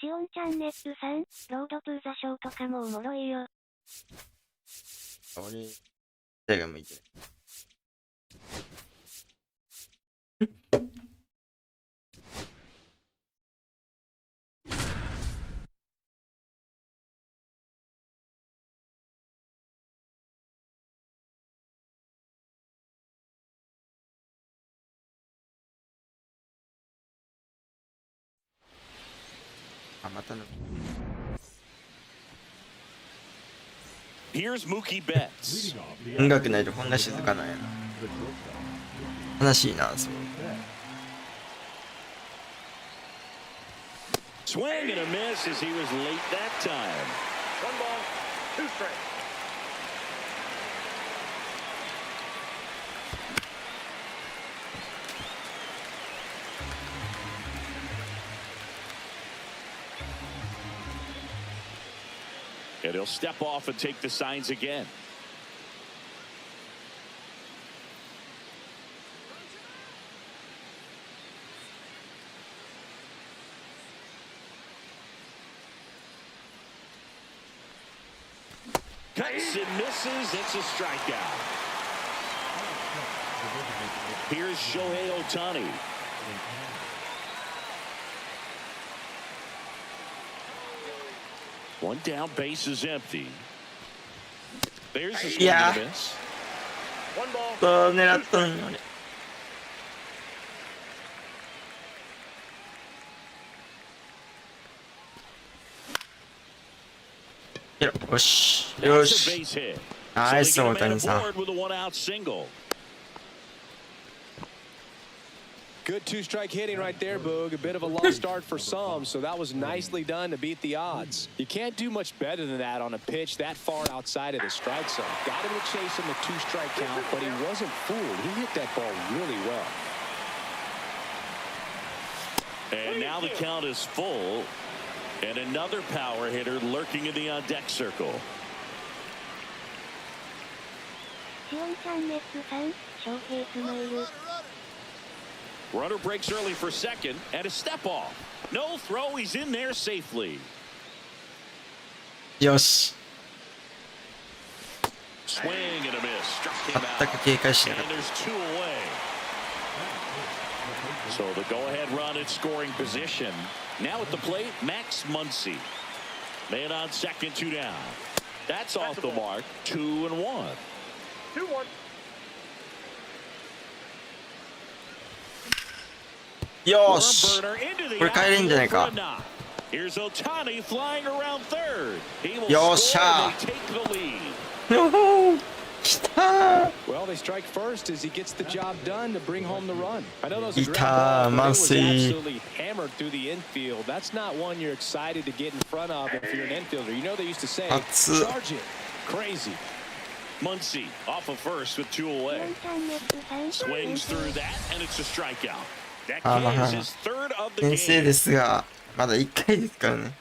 Speaker 5: シオンチャンネップさん、ロードトゥーザショーとかもおもろいよ。
Speaker 2: 俺、誰が向いてる。あ、またの。
Speaker 3: Here's Mookie Betts.
Speaker 2: 音楽ないとこんな静かなんやな。悲しいな、そう。
Speaker 3: Swing and a miss as he was late that time.
Speaker 6: 1 ball, 2 strikes.
Speaker 3: And he'll step off and take the signs again. Cuts and misses. It's a strikeout. Here's Shohei Ohtani. One down, base is empty. There's the swing and a miss.
Speaker 6: 1 ball.
Speaker 2: そう狙ったのに俺。よし。よ
Speaker 3: That's a
Speaker 2: し。
Speaker 3: base hit.
Speaker 2: ナイス
Speaker 3: So
Speaker 2: 大
Speaker 3: they get a
Speaker 2: 谷
Speaker 3: man
Speaker 2: さん。
Speaker 3: aboard with a 1-out single.
Speaker 4: Good two-strike hitting right there, Boog. A bit of a lost start for some, so that was nicely done to beat the odds. You can't do much better than that on a pitch that far outside of the strike zone. Got him to chase him a two-strike count, but he wasn't fooled. He hit that ball really well.
Speaker 3: And now the count is full. And another power hitter lurking in the on-deck circle.
Speaker 5: シオンチャンネップさん、翔平スマイル。
Speaker 3: Runner breaks early for second and a step off. No throw. He's in there safely.
Speaker 2: よし。
Speaker 3: Swing and a miss. Struck him
Speaker 2: 全
Speaker 3: out.
Speaker 2: く警戒しなかっ
Speaker 3: And there's 2 away. So the go-ahead run in scoring position. Now at the plate, Max Muncy. Man on second, 2 down. That's off the mark. 2-1.
Speaker 6: 2-1.
Speaker 2: よーし
Speaker 3: Burner into the
Speaker 2: これ帰れんじゃないか
Speaker 3: outfield for a knock. Here's Ohtani flying around third. He will
Speaker 2: よっ
Speaker 3: score
Speaker 2: しゃ
Speaker 3: and they take the lead.
Speaker 2: よほーきたー
Speaker 4: Well, they strike first as he gets the job done to bring home the run. I know those are
Speaker 2: いたー
Speaker 4: ground ball, but it was
Speaker 2: マンシー
Speaker 4: absolutely hammered through the infield. That's not one you're excited to get in front of if you're an infielder. You know they used to say,
Speaker 2: 熱
Speaker 4: charge it. Crazy.
Speaker 3: Muncy off of first with 2 away.
Speaker 5: 4チャンネルさん
Speaker 3: Swings through that, and it's a strikeout. That
Speaker 2: あまあ
Speaker 3: is his third of the
Speaker 2: 先生
Speaker 3: game.
Speaker 2: ですがまだ1回ですからね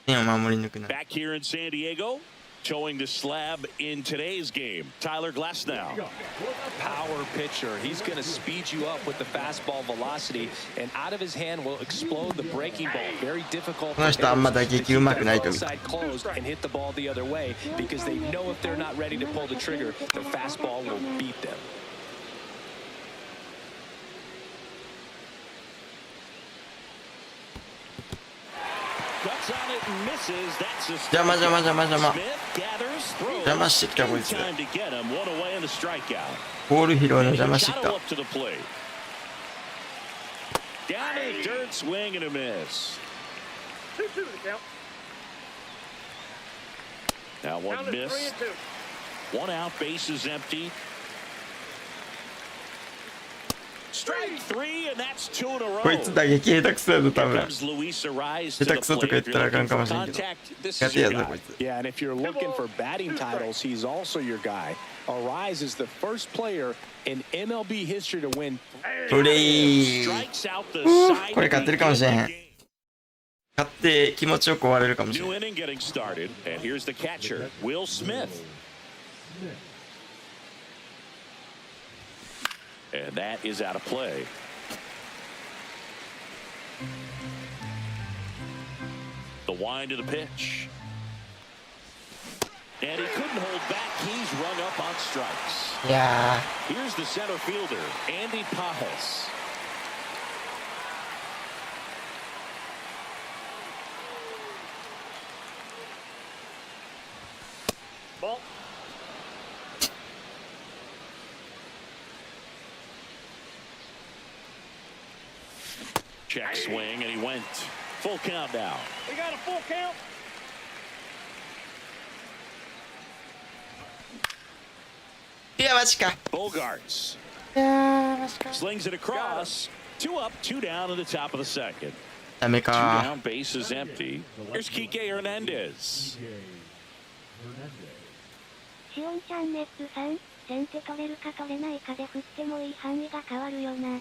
Speaker 2: 点を守り抜くな
Speaker 3: Back here in San Diego, towing the slab in today's game. Tyler Glasnow.
Speaker 4: Power pitcher. He's going to speed you up with the fastball velocity, and out of his hand will explode the breaking ball. Very difficult
Speaker 2: この人あんま打撃うまくないと見た
Speaker 4: side closed and hit the ball the other way because they know if they're not ready to pull the trigger, the fastball will beat them.
Speaker 3: Cuts on it and misses. That's a
Speaker 2: 邪魔邪魔邪魔邪魔
Speaker 3: Smith gathers through.
Speaker 2: 邪魔してきたこいつ
Speaker 3: Time to get him. One away and a strikeout.
Speaker 2: ボール拾うの邪魔してき
Speaker 3: Machado
Speaker 2: た
Speaker 3: up to the plate. Down in the dirt, swing and a miss.
Speaker 6: 2-2 the count.
Speaker 3: Now one
Speaker 6: Count is
Speaker 3: miss.
Speaker 6: 3-2.
Speaker 3: One out, base is empty. Strike 3, and that's 2 in a row.
Speaker 2: こいつ打撃下手くそやぞ多
Speaker 3: Here
Speaker 2: 分
Speaker 3: comes Luis Ariz
Speaker 2: 下
Speaker 3: to
Speaker 2: 手
Speaker 3: the
Speaker 2: くそとか
Speaker 3: plate.
Speaker 2: 言っ
Speaker 3: If
Speaker 2: たら
Speaker 3: you're
Speaker 2: あかん
Speaker 3: looking
Speaker 2: かも
Speaker 3: for
Speaker 2: しれんけど
Speaker 3: contact, this
Speaker 2: 苦
Speaker 3: is
Speaker 2: 手や
Speaker 3: your
Speaker 2: ぞこ
Speaker 3: guy.
Speaker 2: いつ
Speaker 4: Yeah, and if you're looking for batting titles, he's also your guy. Ariz is the first player in MLB history to win.
Speaker 2: プレイ
Speaker 3: Strikes out the
Speaker 2: う
Speaker 3: side
Speaker 2: これ勝ってるかもしれへん勝って気持ちよく終われるかもしれ
Speaker 3: New
Speaker 2: ん
Speaker 3: inning getting started, and here's the catcher, Will Smith. And that is out of play. The wind of the pitch. And he couldn't hold back. He's rung up on strikes.
Speaker 2: いや
Speaker 3: Here's the center fielder, Andy Pajes.
Speaker 6: Ball.
Speaker 3: Check swing, and he went full count now.
Speaker 6: We got a full count.
Speaker 2: ーいやマジか
Speaker 3: Bogarts
Speaker 2: いやーマジか
Speaker 3: slings it across. 2 up, 2 down in the top of the second.
Speaker 2: ダメ
Speaker 3: 2
Speaker 2: か
Speaker 3: down, base is empty. Here's Kike Hernandez.
Speaker 5: シオンチャンネップさん、先手取れるか取れないかで振ってもいい範囲が変わるよな。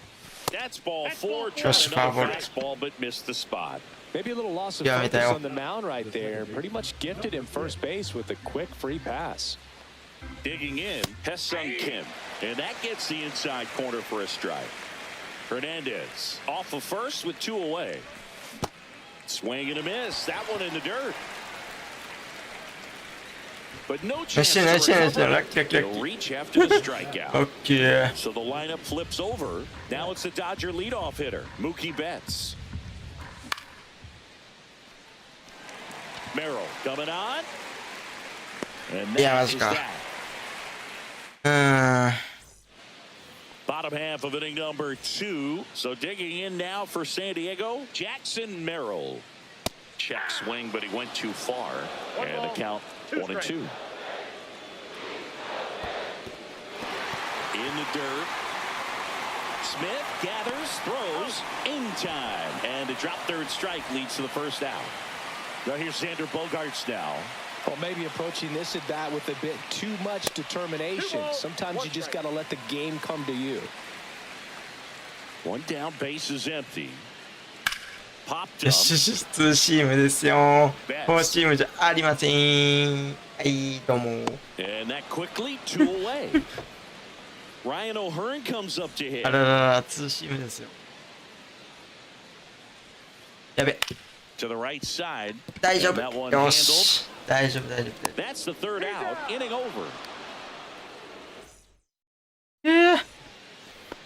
Speaker 3: That's ball 4.
Speaker 2: Just
Speaker 3: Tried another
Speaker 2: foul.
Speaker 3: fastball, but missed the spot.
Speaker 4: Maybe a little loss of
Speaker 2: Yeah,
Speaker 4: focus
Speaker 2: Mateo.
Speaker 4: on the mound right there. Pretty much gifted him first base with a quick free pass.
Speaker 3: Digging in, Hesung Kim. And that gets the inside corner for a strike. Hernandez off of first with 2 away. Swing and a miss. That one in the dirt. But no chance to
Speaker 2: Nice, nice,
Speaker 3: recover.
Speaker 2: nice. Lucky.
Speaker 3: They'll reach after the strikeout.
Speaker 2: オッケー
Speaker 3: So the lineup flips over. Now it's the Dodger leadoff hitter, Mookie Betts. Merrill coming on. And
Speaker 2: Yeah,
Speaker 3: that
Speaker 2: let's
Speaker 3: is
Speaker 2: go.
Speaker 3: that.
Speaker 2: うーん
Speaker 3: Bottom half of inning number 2. So digging in now for San Diego, Jackson Merrill. Check swing, but he went too far. And the count 1-2. In the dirt. Smith gathers, throws in time. And a drop third strike leads to the first out. Now here's Xander Bogaerts now.
Speaker 4: Well, maybe approaching this at bat with a bit too much determination. Sometimes you just got to let the game come to you.
Speaker 3: 1 down, base is empty. Popped
Speaker 2: よ
Speaker 3: up.
Speaker 2: しよしツーシームですよフォーシームじゃありませんはいどうも
Speaker 3: And that quickly 2 away. Ryan O'Hearn comes up to hit.
Speaker 2: あらららツーシームですよやべ
Speaker 3: To the right side.
Speaker 2: 大丈
Speaker 3: And that
Speaker 2: 夫
Speaker 3: one
Speaker 2: よ
Speaker 3: handled.
Speaker 2: し大丈夫大丈夫
Speaker 3: That's the third out. Inning over.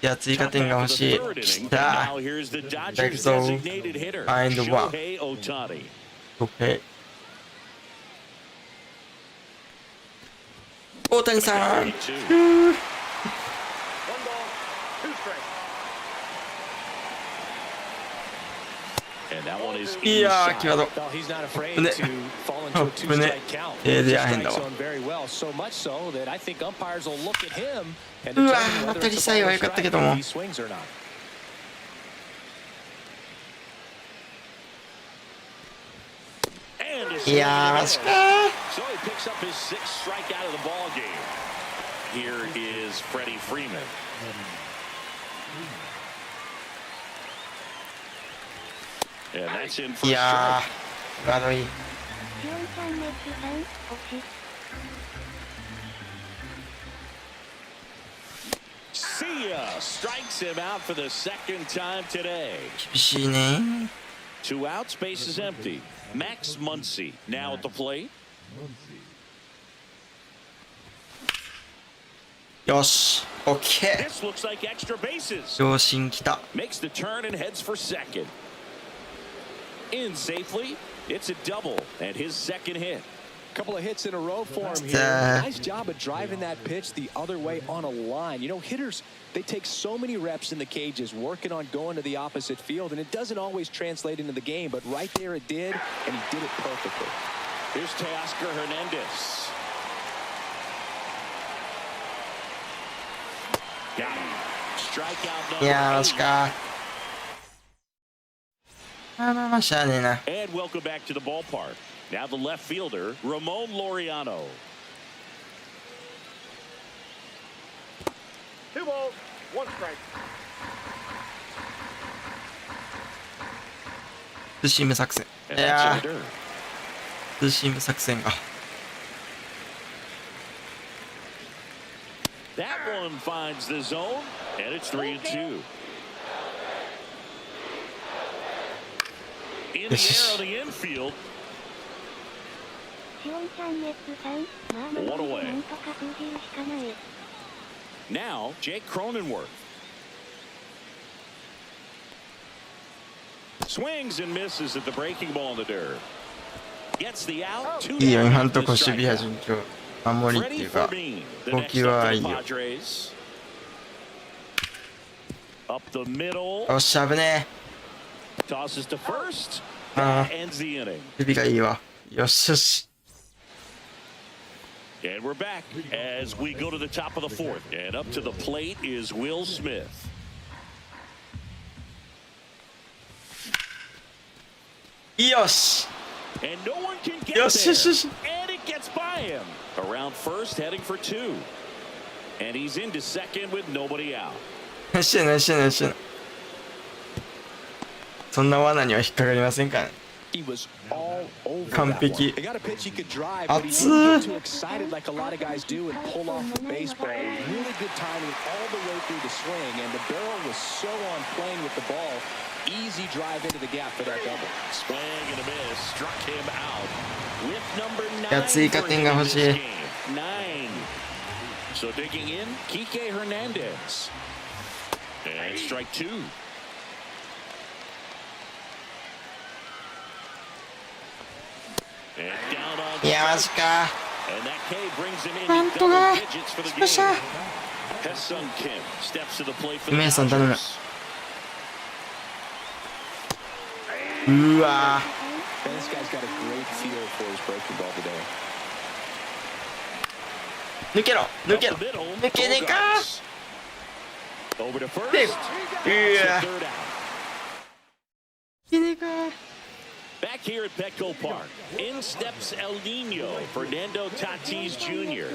Speaker 2: いや追加
Speaker 3: Top
Speaker 2: 点が
Speaker 3: half
Speaker 2: 欲
Speaker 3: of
Speaker 2: し
Speaker 3: the
Speaker 2: い
Speaker 3: third
Speaker 2: き
Speaker 3: inning.
Speaker 2: た
Speaker 3: Now here's the Dodgers
Speaker 2: so.
Speaker 3: designated hitter,
Speaker 2: Find the one.
Speaker 3: Shohei Ohtani.
Speaker 2: OK 大谷さん。
Speaker 6: One ball, two strikes.
Speaker 3: And that one is
Speaker 2: いやー、際ど。
Speaker 4: Well, he's not afraid
Speaker 2: ね。
Speaker 4: to fall into a
Speaker 2: 危ね。
Speaker 4: two-strike count.
Speaker 2: で変だ
Speaker 4: Strike
Speaker 2: わ。
Speaker 4: zone very well, so much so that I think umpires will look at him and
Speaker 2: うわ
Speaker 4: determine
Speaker 2: ー、当
Speaker 4: whether
Speaker 2: たり
Speaker 4: it's
Speaker 2: さ
Speaker 4: a
Speaker 2: え
Speaker 4: ball
Speaker 2: は
Speaker 4: or
Speaker 2: 良かったけ
Speaker 4: strike
Speaker 2: ど
Speaker 4: if
Speaker 2: も。
Speaker 4: he swings or not.
Speaker 3: And a
Speaker 2: いやー、マジかー。
Speaker 3: So he picks up his sixth strikeout of the ball game. Here is Freddie Freeman. And that's in for
Speaker 2: い
Speaker 3: a
Speaker 2: や
Speaker 3: strike.
Speaker 2: ー、際どい。
Speaker 5: しおんちゃんネットさん、推し。
Speaker 3: See ya! Strikes him out for the second time today.
Speaker 2: 厳しいね。
Speaker 3: Two outs, base is empty. Max Muncy now at the plate.
Speaker 2: よし、オッケー。
Speaker 3: This looks like extra bases.
Speaker 2: 両親来た。
Speaker 3: Makes the turn and heads for second. In safely, it's a double and his second hit.
Speaker 4: Couple of hits in a row for him here. Nice job of driving that pitch the other way on a line. You know, hitters, they take so many reps in the cages, working on going to the opposite field, and it doesn't always translate into the game, but right there it did, and he did it perfectly.
Speaker 3: Here's Teoscar Hernandez. Got him. Strikeout
Speaker 2: いやー、
Speaker 3: number
Speaker 2: マジか。まあまあまあ、しゃあねえな。
Speaker 3: 8. And welcome back to the ballpark. Now the left fielder, Ramon Laureano.
Speaker 6: Two balls, one strike.
Speaker 2: ツーシーム作戦。い
Speaker 3: And that's
Speaker 2: や
Speaker 3: in the
Speaker 2: ー、
Speaker 3: dirt.
Speaker 2: ツーシーム作戦が。
Speaker 3: That one finds the zone, and it's 3-2. In the air on the infield.
Speaker 5: しおんちゃんネットさん、まあまあなんとか封じるしかない。
Speaker 3: Now, Jake Cronenworth. Swings and misses at the breaking ball in the dirt. Gets the out.
Speaker 2: いいよ、
Speaker 3: 2
Speaker 2: 今んとこ守備は順調。守りっていう
Speaker 3: Freddie
Speaker 2: か、
Speaker 3: Freeman, the
Speaker 2: 動
Speaker 3: next
Speaker 2: き
Speaker 3: up
Speaker 2: は
Speaker 3: for
Speaker 2: い
Speaker 3: the
Speaker 2: いよ。
Speaker 3: Padres. Up the middle.
Speaker 2: よっしゃ、危ね
Speaker 3: Tosses to first.
Speaker 2: え。あ
Speaker 3: That ends the inning.
Speaker 2: 守備がいいわ。よしよし。
Speaker 3: And we're back as we go to the top of the fourth. And up to the plate is Will Smith.
Speaker 2: よし。
Speaker 3: And no one can get
Speaker 2: Yes,
Speaker 3: there.
Speaker 2: yes, yes.
Speaker 3: And it gets by him. Around first, heading for two. And he's into second with nobody out.
Speaker 2: 何してんの何してんの何してんの。そんな罠には引っかかりませんからね。
Speaker 4: He was all over
Speaker 2: 完
Speaker 4: that
Speaker 2: 璧
Speaker 4: one. They got a pitch he could drive, but he
Speaker 2: 熱
Speaker 4: didn't
Speaker 2: っ
Speaker 4: get too excited like a lot of guys do and pull off the baseball. Really good timing all the way through the swing, and the barrel was so on plane with the ball. Easy drive into the gap for that double.
Speaker 3: Swing and a miss. Struck him out. With number 9
Speaker 2: いや、追加点が欲しい。
Speaker 3: for him in this game. 9. So digging in, Kike Hernandez. And strike two. And down on
Speaker 2: いや、マジか。
Speaker 3: And that K brings him in
Speaker 2: なんとか
Speaker 3: double digits for the
Speaker 2: しました。
Speaker 3: game. Hesung Kim steps to the plate for the
Speaker 2: メイソン頼む。
Speaker 3: Dodgers.
Speaker 2: うわ
Speaker 4: And this guy's got a great feel for his breaking ball today.
Speaker 2: 抜けろ抜けろ
Speaker 3: Up the middle,
Speaker 2: 抜けねえか
Speaker 3: Bogarts. Over to first.
Speaker 2: でう
Speaker 3: That's
Speaker 2: わ
Speaker 3: the third out.
Speaker 2: 抜けねえか
Speaker 3: Back here at Petco Park, in steps El Nino, Fernando Tatis Jr.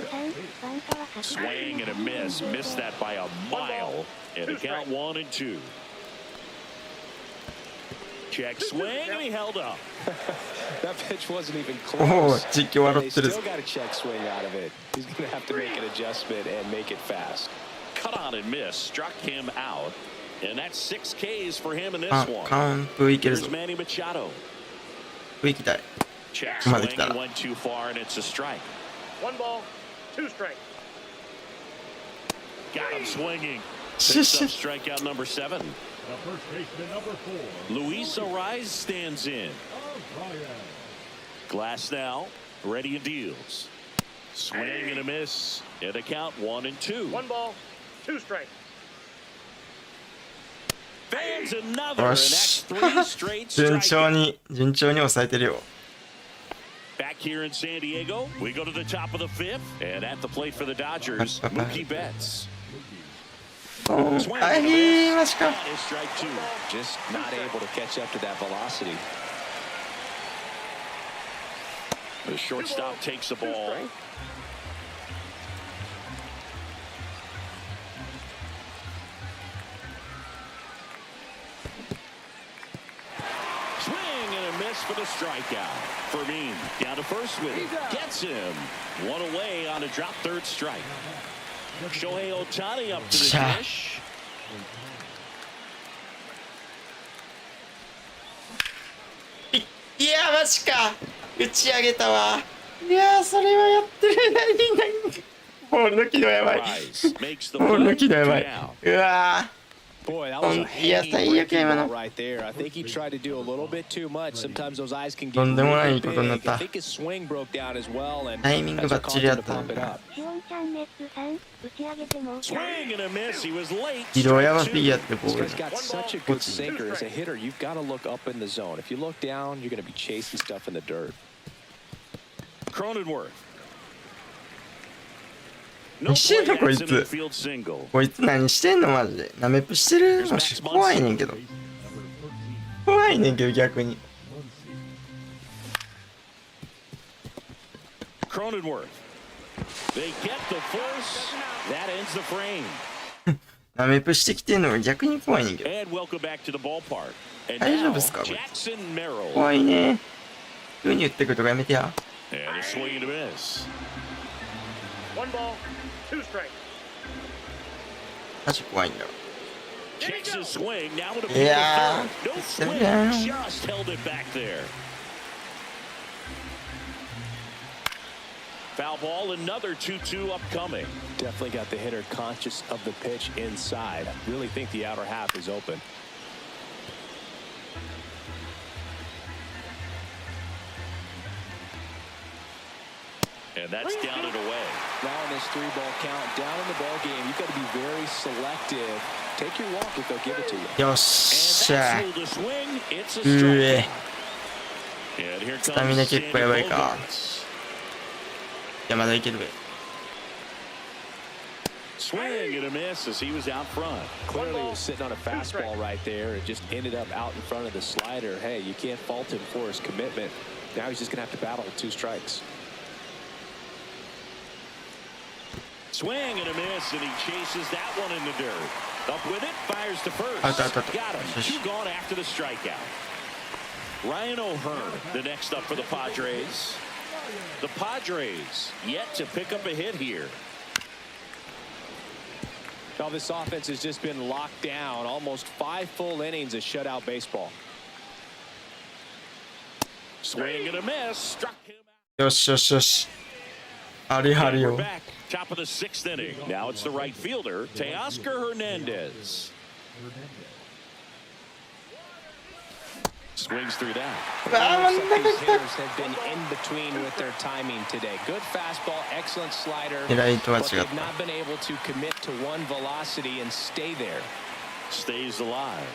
Speaker 5: バントはかけ
Speaker 3: Swing and a miss. Missed that by a mile. And the count 1-2. Check swing, and he held up.
Speaker 4: That pitch wasn't even
Speaker 2: おお
Speaker 4: close.
Speaker 2: 実況
Speaker 4: And
Speaker 2: 笑
Speaker 4: they
Speaker 2: ってる
Speaker 4: still got a check swing out of it. He's going to have to make an adjustment and make it fast.
Speaker 3: Cut on and miss. Struck him out. And that's 6 Ks for him in this
Speaker 2: あ
Speaker 3: one.
Speaker 2: カウントいける
Speaker 3: Here's
Speaker 2: ぞ
Speaker 3: Manny Machado.
Speaker 2: 行きたい
Speaker 3: Check
Speaker 2: ここま
Speaker 3: swing
Speaker 2: で来たら
Speaker 3: and went too far, and it's a strike.
Speaker 6: One ball, two strikes.
Speaker 3: Got him swinging.
Speaker 2: シュ
Speaker 3: Picks
Speaker 2: ッ
Speaker 3: up
Speaker 2: シュ
Speaker 3: strikeout number 7.
Speaker 8: The first baseman, number 4.
Speaker 3: Luis Ariz stands in. Glass now, ready and deals. Swing and a miss. And a count 1-2.
Speaker 6: 1 ball, 2 strikes.
Speaker 3: Fans another,
Speaker 2: よ
Speaker 3: and
Speaker 2: し
Speaker 3: that's 3 straight
Speaker 2: 順調
Speaker 3: strikeouts.
Speaker 2: に抑えてるよ。
Speaker 3: Back here in San Diego, we go to the top of the 5th, and at the plate for the Dodgers, Mookie Betts.
Speaker 2: あいマジか。
Speaker 3: That is strike 2.
Speaker 4: Just not able to catch up to that velocity.
Speaker 3: The shortstop takes the ball. Swing and a miss for the strikeout. Fermin down to first with it. Gets him. One away on a drop third strike. Shohei Ohtani up to the dish.
Speaker 2: いやマジか。打ち上げたわ。いやそれはやってる。何ボールの軌道やばい。
Speaker 3: Rise makes the
Speaker 2: ボールの
Speaker 3: play.
Speaker 2: 軌道や
Speaker 3: Two
Speaker 2: ばい。
Speaker 3: down.
Speaker 2: うわ
Speaker 4: Boy, that was a
Speaker 2: いや
Speaker 4: heavy
Speaker 2: 最悪や今
Speaker 4: breaking
Speaker 2: の。
Speaker 4: ball right there. I think he tried to do a little bit too much. Sometimes those eyes can
Speaker 2: と
Speaker 4: get
Speaker 2: んでもない
Speaker 4: really
Speaker 2: ことになっ
Speaker 4: big. I
Speaker 2: た。
Speaker 4: think his swing broke down as well, and
Speaker 2: タイミング
Speaker 4: that's
Speaker 2: バ
Speaker 4: what
Speaker 2: ッ
Speaker 4: caused
Speaker 2: チリや
Speaker 4: him
Speaker 2: っ
Speaker 4: to
Speaker 2: たの
Speaker 4: pump it
Speaker 2: か。
Speaker 4: up.
Speaker 5: シオンチャンネットさん、打ち上げてもうた。
Speaker 3: Swing and a miss. He was late.
Speaker 2: 軌道やば
Speaker 3: Strike
Speaker 2: すぎ
Speaker 3: two.
Speaker 2: やってボ
Speaker 4: This
Speaker 2: ール
Speaker 4: guy's got such a good sinker. As a hitter, you've got to look up in the zone. If you look down, you're going to be chasing stuff in the dirt.
Speaker 3: Cronenworth.
Speaker 2: 何してんのこいつ。
Speaker 3: Infield single.
Speaker 2: こいつ何してんのマジで。ナメップしてるのし怖いねんけど。怖いねんけど逆に。
Speaker 3: Cronenworth. They get the force. That ends the frame.
Speaker 2: ナメップしてきてんのが逆に怖いねんけど。
Speaker 3: And welcome back to the ballpark. And
Speaker 2: 大丈
Speaker 3: now
Speaker 2: 夫ですかこれ。
Speaker 3: Jackson Merrill.
Speaker 2: 怖いね。急に言ってくるとかやめてや。
Speaker 3: And a swing and a miss.
Speaker 6: 1 ball, 2 strikes.
Speaker 2: マジ怖いんだわ。
Speaker 3: Checks his swing. Now with a
Speaker 2: Yeah.
Speaker 3: no swing.
Speaker 2: Yeah.
Speaker 3: Just held it back there. Foul ball. Another 2-2 upcoming.
Speaker 4: Definitely got the hitter conscious of the pitch inside. I really think the outer half is open.
Speaker 3: And that's down and away.
Speaker 4: Now in this 3-ball count, down in the ball game, you've got to be very selective. Take your walk if they'll give it to you.
Speaker 2: よっ
Speaker 3: And
Speaker 2: しゃ
Speaker 3: that's ruled a swing. It's a
Speaker 2: う
Speaker 3: strike.
Speaker 2: え
Speaker 3: And here
Speaker 2: スタミナ
Speaker 3: comes
Speaker 2: 結構やばい
Speaker 3: Sandy
Speaker 2: か。
Speaker 3: Bogarts.
Speaker 2: いやまだいけるべ。
Speaker 3: Swing and a miss as he was out front.
Speaker 4: Clearly was sitting on a fastball right there. It just ended up out in front of the slider. Hey, you can't fault him for his commitment. Now he's just going to have to battle with 2 strikes.
Speaker 3: Swing and a miss, and he chases that one in the dirt. Up with it, fires to first.
Speaker 2: Out.
Speaker 3: Got him. 2 gone after the strikeout. Ryan O'Hearn, the next up for the Padres. The Padres yet to pick up a hit here.
Speaker 4: Now this offense has just been locked down. Almost 5 full innings of shutout baseball.
Speaker 3: Swing and a miss, struck him out.
Speaker 2: よしよしよし。ありはり
Speaker 3: We're
Speaker 2: よ。
Speaker 3: back, top of the 6th inning. Now it's the right fielder, Teoscar Hernandez. Swings through that.
Speaker 4: Looks like these hitters have been in between with their timing today. Good fastball, excellent slider,
Speaker 2: 狙いとは違
Speaker 4: but
Speaker 2: っ
Speaker 4: they've
Speaker 2: た。
Speaker 4: not been able to commit to one velocity and stay there.
Speaker 3: Stays alive.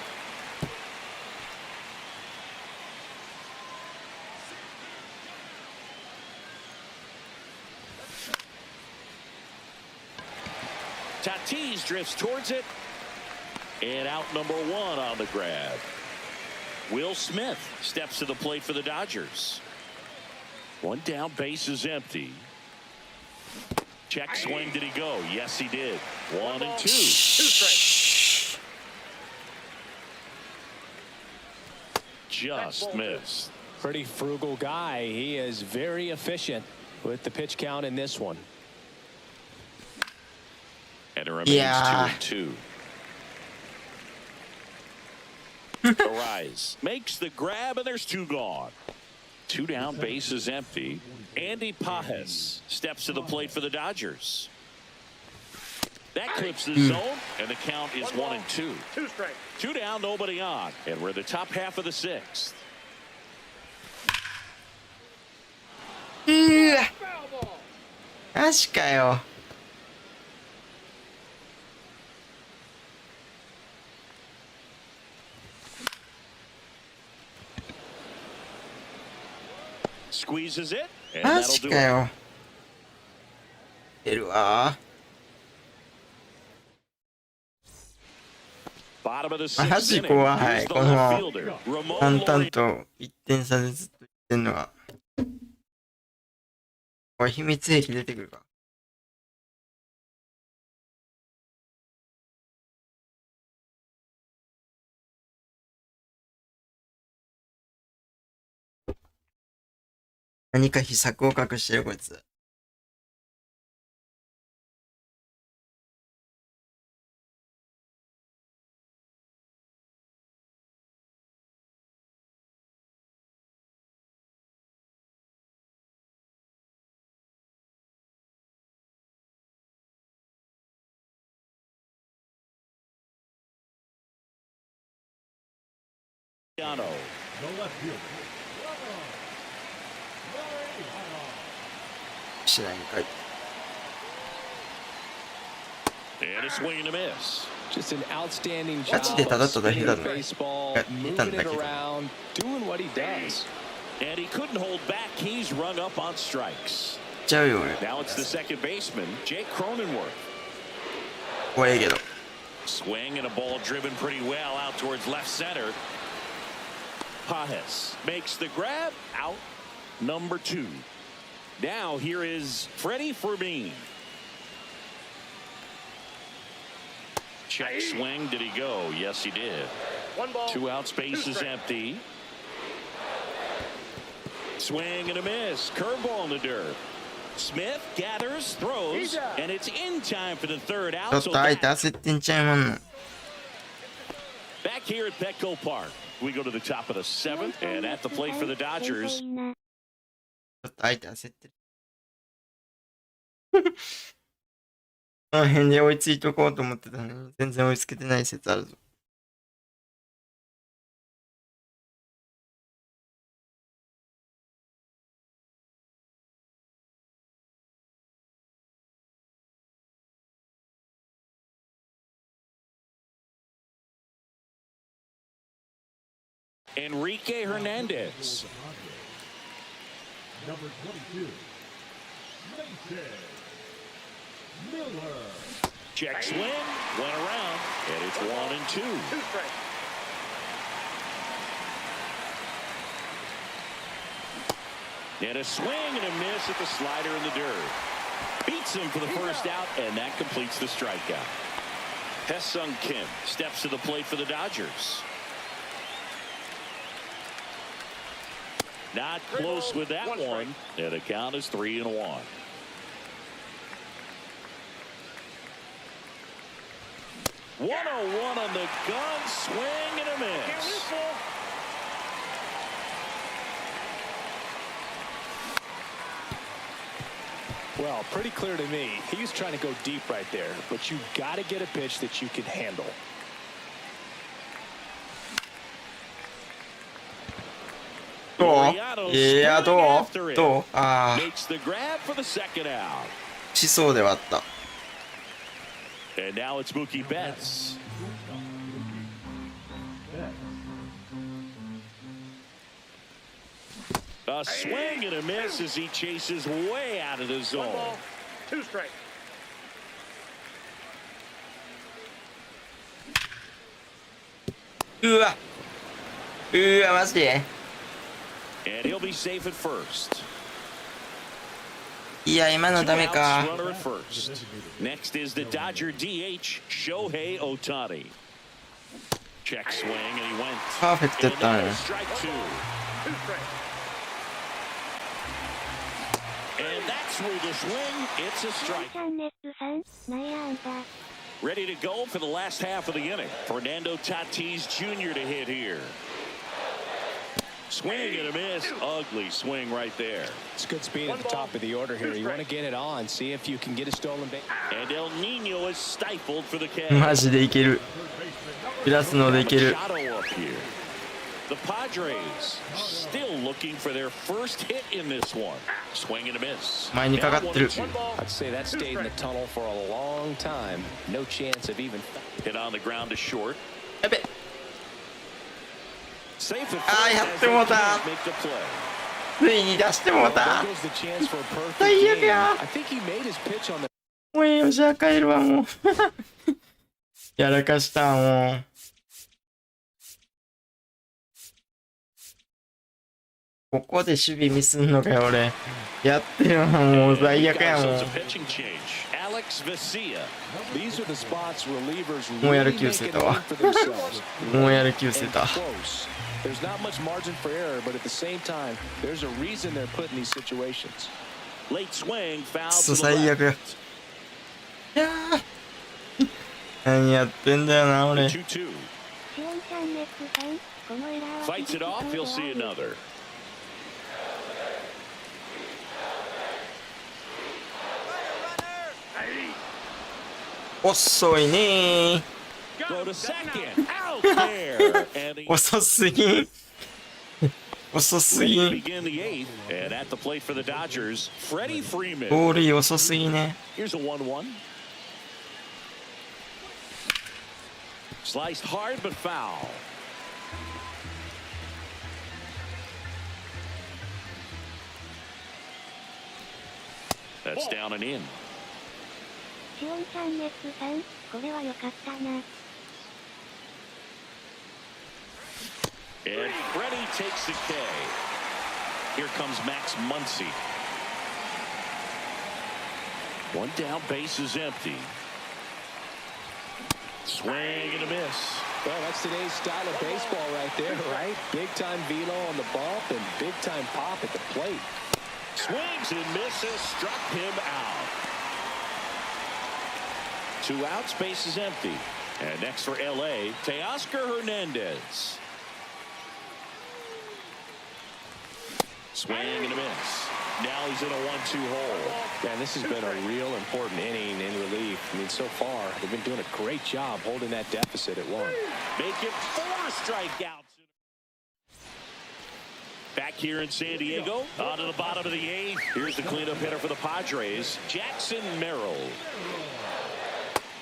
Speaker 3: Tatis drifts towards it. And out number 1 on the grab. Will Smith steps to the plate for the Dodgers. 1 down, base is empty. Check swing, did he go? Yes, he did. 1 and 2.
Speaker 6: 2 strikes.
Speaker 3: Just missed.
Speaker 4: Pretty frugal guy. He is very efficient with the pitch count in this one.
Speaker 3: And it remains
Speaker 2: Yeah.
Speaker 3: 2-2. Arise makes the grab, and there's 2 gone. 2 down, base is empty. Andy Pajes steps to the plate for the Dodgers. That clips the zone, and the count is 1 and 2.
Speaker 6: 2 strikes.
Speaker 3: 2 down, nobody on, and we're the top half of the 6th.
Speaker 2: うわ。あマジかよ。
Speaker 3: Squeezes it, and
Speaker 2: マ
Speaker 3: that'll
Speaker 2: ジ
Speaker 3: do
Speaker 2: か
Speaker 3: it.
Speaker 2: よ。出るわ。
Speaker 3: Bottom of the
Speaker 2: マ
Speaker 3: sixth
Speaker 2: ジ
Speaker 3: inning.
Speaker 2: 怖
Speaker 3: Here's
Speaker 2: い。
Speaker 3: the
Speaker 2: こ
Speaker 3: left
Speaker 2: の
Speaker 3: fielder, Ramon
Speaker 2: 淡々
Speaker 3: Laureano.
Speaker 2: と1点差でずっと言ってんのが。これ秘密兵器出てくるか。何か秘策を隠してるこいつ。
Speaker 8: The left fielder.
Speaker 2: 知らんかい。
Speaker 3: And a swing and a miss.
Speaker 4: Just an outstanding
Speaker 2: ガ
Speaker 4: job
Speaker 2: チでただただ
Speaker 4: of
Speaker 2: 下手
Speaker 4: spinning
Speaker 2: だ
Speaker 4: the baseball,
Speaker 2: 下手
Speaker 4: moving
Speaker 2: だ
Speaker 4: it
Speaker 2: けど。
Speaker 4: around, doing what he does.
Speaker 3: And he couldn't hold back. He's rung up on strikes.
Speaker 2: ちゃうよ俺。
Speaker 3: Now it's the second baseman, Jake Cronenworth.
Speaker 2: 怖いけど。
Speaker 3: Swing and a ball driven pretty well out towards left center. Pajes makes the grab, out number 2. Now here is Freddie Fermin. Check swing. Did he go? Yes, he did.
Speaker 6: 1 ball.
Speaker 3: 2 out, space is empty. Swing and a miss. Curveball in the dirt. Smith gathers, throws, and it's in time for the third
Speaker 2: ちょ
Speaker 3: out.
Speaker 2: っと相手焦ってんちゃいまんの。
Speaker 3: Back here at Petco Park, we go to the top of the 7th, and at the plate for the Dodgers.
Speaker 2: ちょっと相手焦ってる。この辺で追いついとこうと思ってたのに、全然追いつけてない説あるぞ。
Speaker 3: Enrique Hernandez.
Speaker 8: Number 22. Mason Miller.
Speaker 3: Check swing, went around, and it's 1 and 2.
Speaker 6: 2 strikes.
Speaker 3: And a swing and a miss at the slider in the dirt. Beats him for the first out, and that completes the strikeout. Hesung Kim steps to the plate for the Dodgers. Not close with that one, and the count is 3 and 1. One on the gun, swing and a miss.
Speaker 4: Well, pretty clear to me. He's trying to go deep right there, but you got to get a pitch that you can handle.
Speaker 3: Laureano
Speaker 2: いや、ど
Speaker 3: sprinting
Speaker 2: う
Speaker 3: after it.
Speaker 2: どうああ、
Speaker 3: Makes the grab for the second out.
Speaker 2: しそうではあった。
Speaker 3: And now it's Mookie Betts. A swing and a miss as he chases way out of the
Speaker 6: 1
Speaker 3: zone.
Speaker 6: ball. 2 strikes.
Speaker 2: うわマジで
Speaker 3: And he'll be safe at first.
Speaker 2: いや、今の
Speaker 3: Two
Speaker 2: ダメ
Speaker 3: outs,
Speaker 2: か。
Speaker 3: runner at first. Next is the Dodger DH, Shohei Ohtani. Check swing, and he went.
Speaker 2: パーフェクトや
Speaker 3: And
Speaker 2: ったの
Speaker 3: now
Speaker 2: よ。
Speaker 3: strike 2.
Speaker 6: 2 strikes.
Speaker 3: And that's through the swing. It's a
Speaker 5: チ
Speaker 3: strike.
Speaker 5: ャンネルさん、内野安打。
Speaker 3: Ready to go for the last half of the inning. Fernando Tatis Jr. to hit here. Swing and a miss. Ugly swing right there.
Speaker 4: It's good speed at the top of the order here. You want to get it on, see if you can get a stolen base.
Speaker 3: And El Nino is stifled for the catch.
Speaker 2: マジでいける。プラスのでいける。
Speaker 3: Machado up here. The Padres still looking for their first hit in this one. Swing and a miss.
Speaker 2: 前にかかってる。
Speaker 4: I'd say that stayed in the tunnel for a long time. No chance of even
Speaker 3: Hit on the ground to short.
Speaker 2: やべ。
Speaker 3: Safe at
Speaker 2: あー、や
Speaker 3: first
Speaker 2: ってもうた。
Speaker 3: as they make the play.
Speaker 2: ついに出してもうた。
Speaker 4: There goes the chance for a perfect
Speaker 2: 最悪
Speaker 4: game.
Speaker 2: や。
Speaker 4: I think he made his pitch on the
Speaker 2: もういいよ、じゃあ帰るわ、もう。やらかした、もう。ここで守備ミスんのかよ、俺。やってるわ、もう最悪や、もう。
Speaker 3: It's a pitching change. Alex Vesia.
Speaker 4: These are the spots relievers
Speaker 2: もうやる
Speaker 4: really
Speaker 2: 気
Speaker 4: make
Speaker 2: 失せ
Speaker 4: a
Speaker 2: たわ。
Speaker 4: name for themselves.
Speaker 2: もうやる気失せ
Speaker 4: And
Speaker 2: た。
Speaker 4: close. There's not much margin for error, but at the same time, there's a reason they're put in these situations.
Speaker 3: Late swing, foul
Speaker 2: くそ
Speaker 3: to the
Speaker 2: 最
Speaker 3: left.
Speaker 2: 悪や。いやー。何やってんだよな、俺。
Speaker 3: 2-2.
Speaker 5: シオンチャンネックさん、このエラーは
Speaker 3: Fights it off. He'll see another.
Speaker 2: 遅いねー。
Speaker 3: Go to second. Out there. And he
Speaker 2: 遅すぎん。遅すぎん。
Speaker 3: begin the eighth. And at the plate for the Dodgers, Freddie Freeman.
Speaker 2: ボール遅すぎね。
Speaker 3: Here's a 1-1. Sliced hard but foul. That's down and in.
Speaker 5: シオンチャンネックさん、これは良かったな。
Speaker 3: And Freddie takes the K. Here comes Max Muncy. One down, base is empty. Swing and a miss.
Speaker 4: Well, that's today's style of baseball right there, right? Big time velo on the bump and big time pop at the plate.
Speaker 3: Swings and misses, struck him out. 2 outs, base is empty. And next for LA, Teoscar Hernandez. Swing and a miss. Now he's in a 1-2 hole.
Speaker 4: Man, this has been a real important inning in relief. I mean, so far, they've been doing a great job holding that deficit at 1.
Speaker 3: Make it 4 strikeouts. Back here in San Diego, on to the bottom of the 8th. Here's the cleanup hitter for the Padres, Jackson Merrill.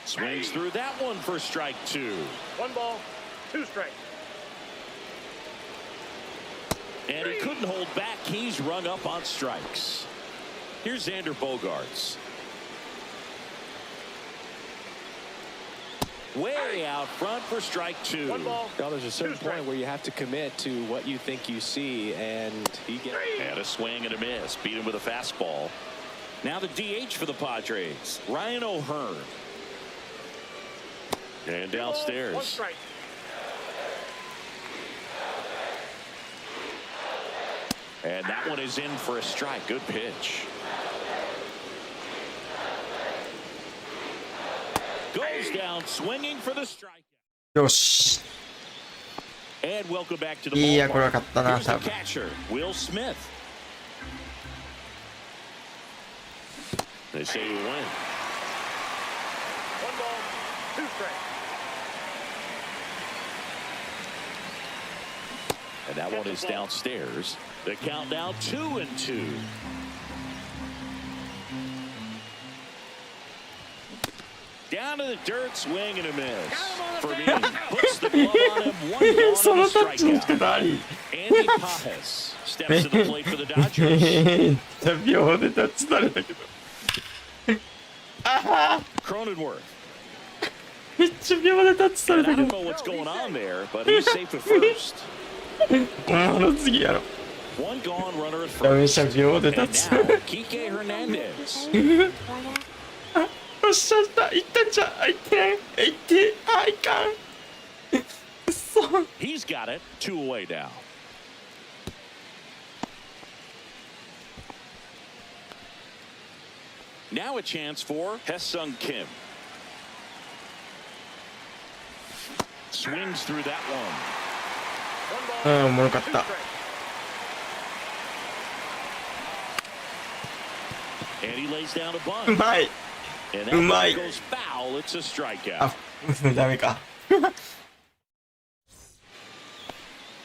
Speaker 3: Swings through that one for strike 2.
Speaker 6: 1 ball, 2 strikes.
Speaker 3: And he couldn't hold back. He's rung up on strikes. Here's Xander Bogaerts. Way out front for strike 2.
Speaker 6: 1 ball.
Speaker 4: Now, there's a certain point where you have to commit to what you think you see, and he gets...
Speaker 3: And a swing and a miss. Beat him with a fastball. Now the DH for the Padres, Ryan O'Hearn. And
Speaker 6: 1
Speaker 3: downstairs.
Speaker 6: strike.
Speaker 3: And that one is in for a strike. Good pitch. Goes down swinging for the strike.
Speaker 2: よし。
Speaker 3: And welcome back to the
Speaker 2: いや、これは
Speaker 3: ballpark.
Speaker 2: 勝ったな、
Speaker 3: Here's
Speaker 2: 多
Speaker 3: the
Speaker 2: 分。
Speaker 3: catcher, Will Smith. They say we win.
Speaker 6: 1 ball, 2 strikes.
Speaker 3: And that one is downstairs. The count now 2-2. Down to the dirt, swing and a miss. Vermeer puts the glove on him. 1 gone
Speaker 2: そ
Speaker 3: on
Speaker 2: の
Speaker 3: the
Speaker 2: タッチの仕
Speaker 3: strikeout.
Speaker 2: 方あり。
Speaker 3: Andy Pajes steps to the plate for the Dodgers.
Speaker 2: めっちゃ秒でタッチされたけど。ああ、
Speaker 3: Cronenworth.
Speaker 2: めっちゃ秒でタッチされ
Speaker 3: And I
Speaker 2: たけ
Speaker 3: don't
Speaker 2: ど。
Speaker 3: know what's going on there, but he's safe at first.
Speaker 2: もう次やろ。
Speaker 3: 1 gone runner at
Speaker 2: ダメ
Speaker 3: first.
Speaker 2: じゃん秒でタッ
Speaker 3: And
Speaker 2: チ。
Speaker 3: now Kike Hernandez.
Speaker 2: よっしゃった。いったんちゃう。あ、いってない。いって。あ、いかん。くそ。
Speaker 3: He's got it. 2 away now. Now a chance for Haesung Kim. Swings through that one.
Speaker 2: うん、おもろかった。
Speaker 3: And he lays down a
Speaker 2: う
Speaker 3: bunt.
Speaker 2: まい。
Speaker 3: And that
Speaker 2: うま
Speaker 3: one
Speaker 2: い。
Speaker 3: goes foul. It's a strikeout.
Speaker 2: あ、ダメか。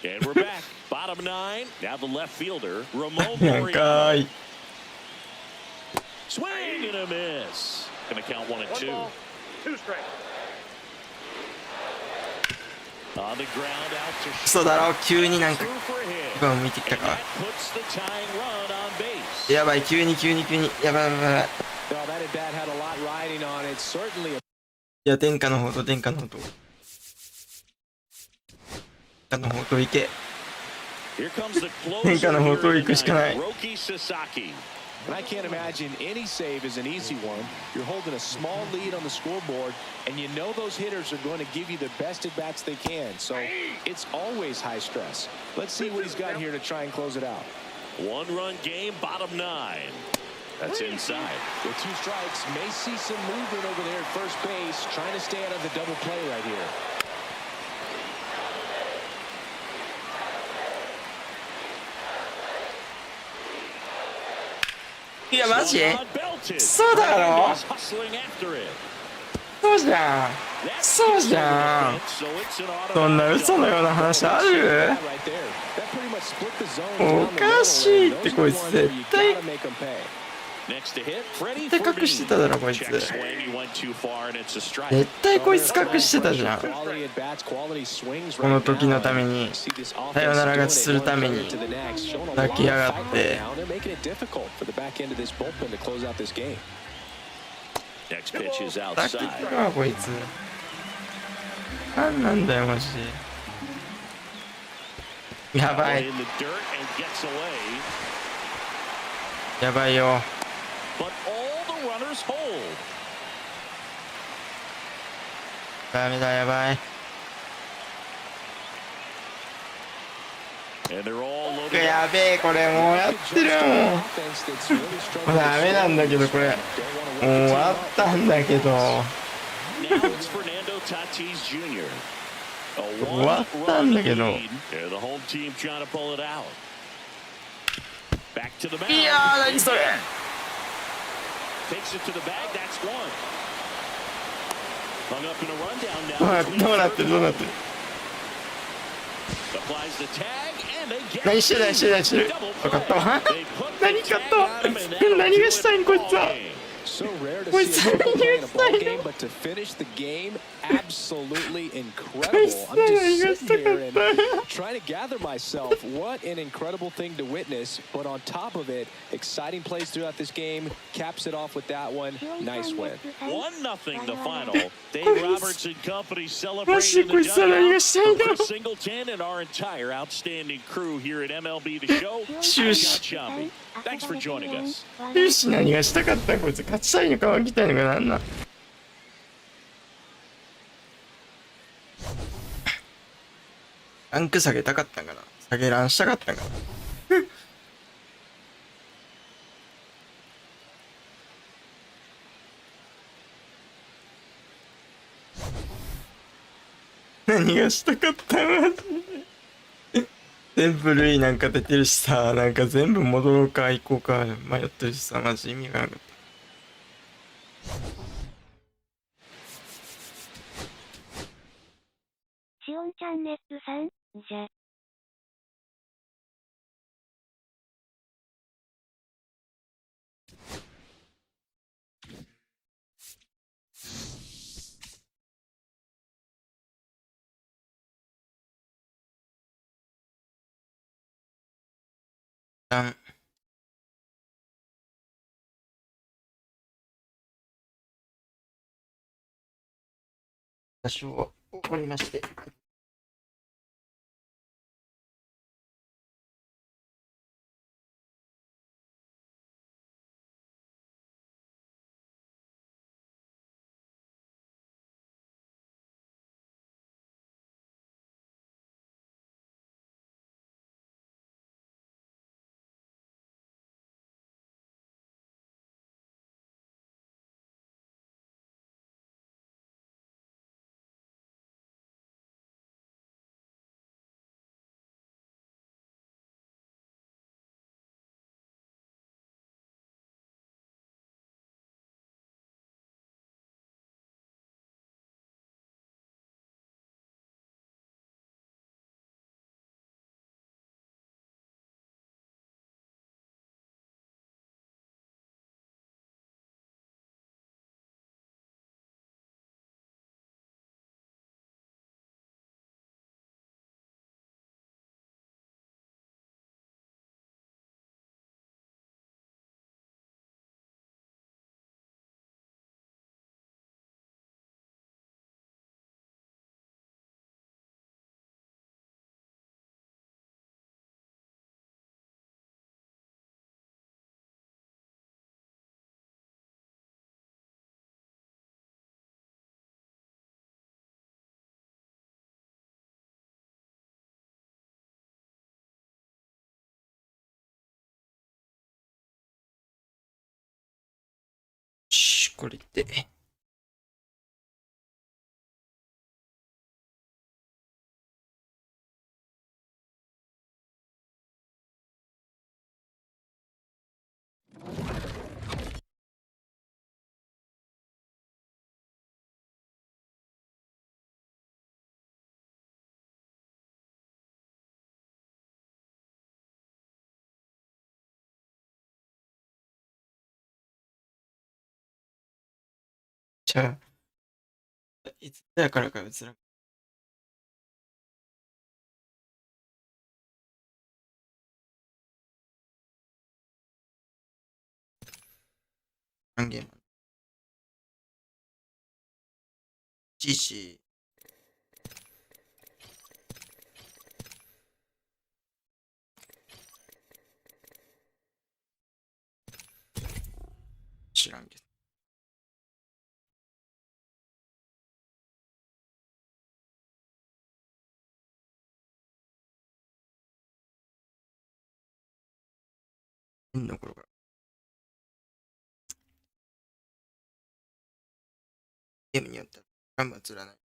Speaker 3: And we're back. Bottom 9. Now the left fielder, Ramon
Speaker 2: なんか
Speaker 3: Laureano.
Speaker 2: い。
Speaker 3: Swing and a miss. Gonna count 1 and 2.
Speaker 6: 1 ball, 2 strikes.
Speaker 3: On the ground out to
Speaker 2: 嘘だろ、急になんか
Speaker 3: through for a hit.
Speaker 2: 今向いてきた
Speaker 3: And
Speaker 2: か。
Speaker 3: that puts the tying run on base.
Speaker 2: やばい、急に。やばい。
Speaker 4: No, that at bat had a lot riding on it. Certainly a
Speaker 2: いや、殿下の方と。殿下の方と行け。
Speaker 3: Here comes the
Speaker 2: 殿下の
Speaker 3: closer
Speaker 2: 方と
Speaker 3: here
Speaker 2: 行くしかない。
Speaker 3: tonight, Roki Sasaki.
Speaker 4: And I can't imagine any save is an easy one. You're holding a small lead on the scoreboard, and you know those hitters are going to give you the best at bats they can. So it's always high stress. Let's see what he's got here to try and close it out.
Speaker 3: 1-run game, bottom 9. That's inside.
Speaker 4: With 2 strikes, may see some movement over there at first base, trying to stay out of the double play right here.
Speaker 2: いや、マジ
Speaker 3: Swung on, belted.
Speaker 2: そうだろ
Speaker 3: He's hustling after it.
Speaker 2: そうじゃん。
Speaker 3: That's
Speaker 2: そうじゃん。
Speaker 3: so it's an
Speaker 2: そんな
Speaker 3: automatic
Speaker 2: 嘘のような話ある
Speaker 4: That right there. That pretty much split the zone down the
Speaker 2: おかしい
Speaker 4: middle,
Speaker 2: って
Speaker 4: and
Speaker 2: こい
Speaker 4: those
Speaker 2: つ
Speaker 4: are the ones
Speaker 2: 絶
Speaker 4: where you
Speaker 2: 対
Speaker 4: gotta make them pay.
Speaker 3: Next to hit, Freddie
Speaker 2: 絶対隠してただろこいつ。
Speaker 3: Check swing, he went too far and it's a strike.
Speaker 2: 絶対こいつ隠してたじゃん。
Speaker 4: Quality at bats, quality swings
Speaker 2: この
Speaker 4: right
Speaker 2: 時の
Speaker 4: now.
Speaker 2: ために
Speaker 4: See this
Speaker 2: さよ
Speaker 4: offense
Speaker 2: なら
Speaker 4: doing
Speaker 2: 勝ちする
Speaker 4: it
Speaker 2: ため
Speaker 4: one
Speaker 2: に
Speaker 4: player to the next, showing a lot
Speaker 2: 泣
Speaker 4: of
Speaker 2: きやが
Speaker 4: fight
Speaker 2: っ
Speaker 4: right
Speaker 2: て
Speaker 4: now. They're making it difficult for the back end of this bullpen to close out this game.
Speaker 3: Next pitch is
Speaker 2: 抱き
Speaker 3: outside.
Speaker 2: つくわこいつ。なんなんだよマジで。やばい
Speaker 3: In the dirt and gets away,
Speaker 2: やばいよ。
Speaker 3: but all the runners hold.
Speaker 2: ダメだやばい。
Speaker 3: And they're all loaded up.
Speaker 2: やべえこれもうやってるもん。もうダメなんだけどこれ。もう終わったんだけど。
Speaker 3: Now it's Fernando Tatis Jr. A
Speaker 2: 終わったんだけど。
Speaker 3: lead. Yeah, the home team trying to pull it out. Back to the mound.
Speaker 2: いやー何それ。
Speaker 3: Takes it to the bag. That's one. Hung up in a rundown now.
Speaker 2: どうなってるどうなってる。
Speaker 3: Applies the tag and they get
Speaker 2: 何してる何してる何してる。分かったわ。何かった何がしたいんこいつは。
Speaker 4: So rare to
Speaker 2: Wait,
Speaker 4: see a double play in a ball
Speaker 2: sorry.
Speaker 4: game, but to finish the game, absolutely incredible.
Speaker 2: Wait,
Speaker 4: I'm just
Speaker 2: sorry,
Speaker 4: sitting here
Speaker 2: I
Speaker 4: and
Speaker 2: got
Speaker 4: trying to gather myself. What an incredible thing to witness. But on top of it, exciting plays throughout this game. Caps it off with that one. Nice win.
Speaker 3: 1-0 the final. Dave Roberts and company
Speaker 2: マジ
Speaker 3: celebrating
Speaker 2: で
Speaker 3: in
Speaker 2: こい
Speaker 3: the
Speaker 2: つは何が
Speaker 3: dugout.
Speaker 2: したいん
Speaker 3: For
Speaker 2: だろ
Speaker 3: Chris Singleton and our entire outstanding crew here at MLB The Show. I'm
Speaker 2: シューシ
Speaker 3: John Shambi. Thanks for joining us.
Speaker 2: 終始何がしたかったんこいつ。勝ちたいのか負けたいのかなんなん。ランク下げたかったんかな。下げランしたかったんかな。何がしたかったんマジで。全部類なんか出てるしさ、なんか全部戻ろうか行こうか迷ってるしさ、マジ意味がなかった。
Speaker 5: シオンチャンネットさん、じゃ。
Speaker 2: 多少怒りまして。これで。じゃあ、いつだからか別な。何ゲーム?GC。知らんけど。変な頃から。ゲームによってはガンバ釣らない。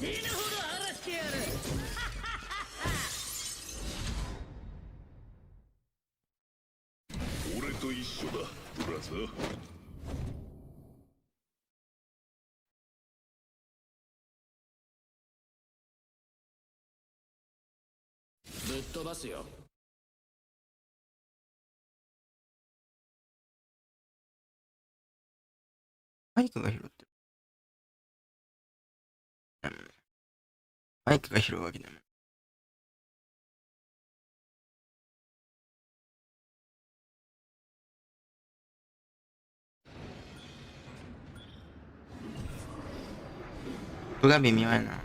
Speaker 9: 死ぬほど荒らしてやる。
Speaker 8: 俺と一緒だ、ブラザー。
Speaker 7: ぶっ飛ばすよ。
Speaker 2: マイクが拾ってる。マイクが拾うわけだよね。音が微妙やな。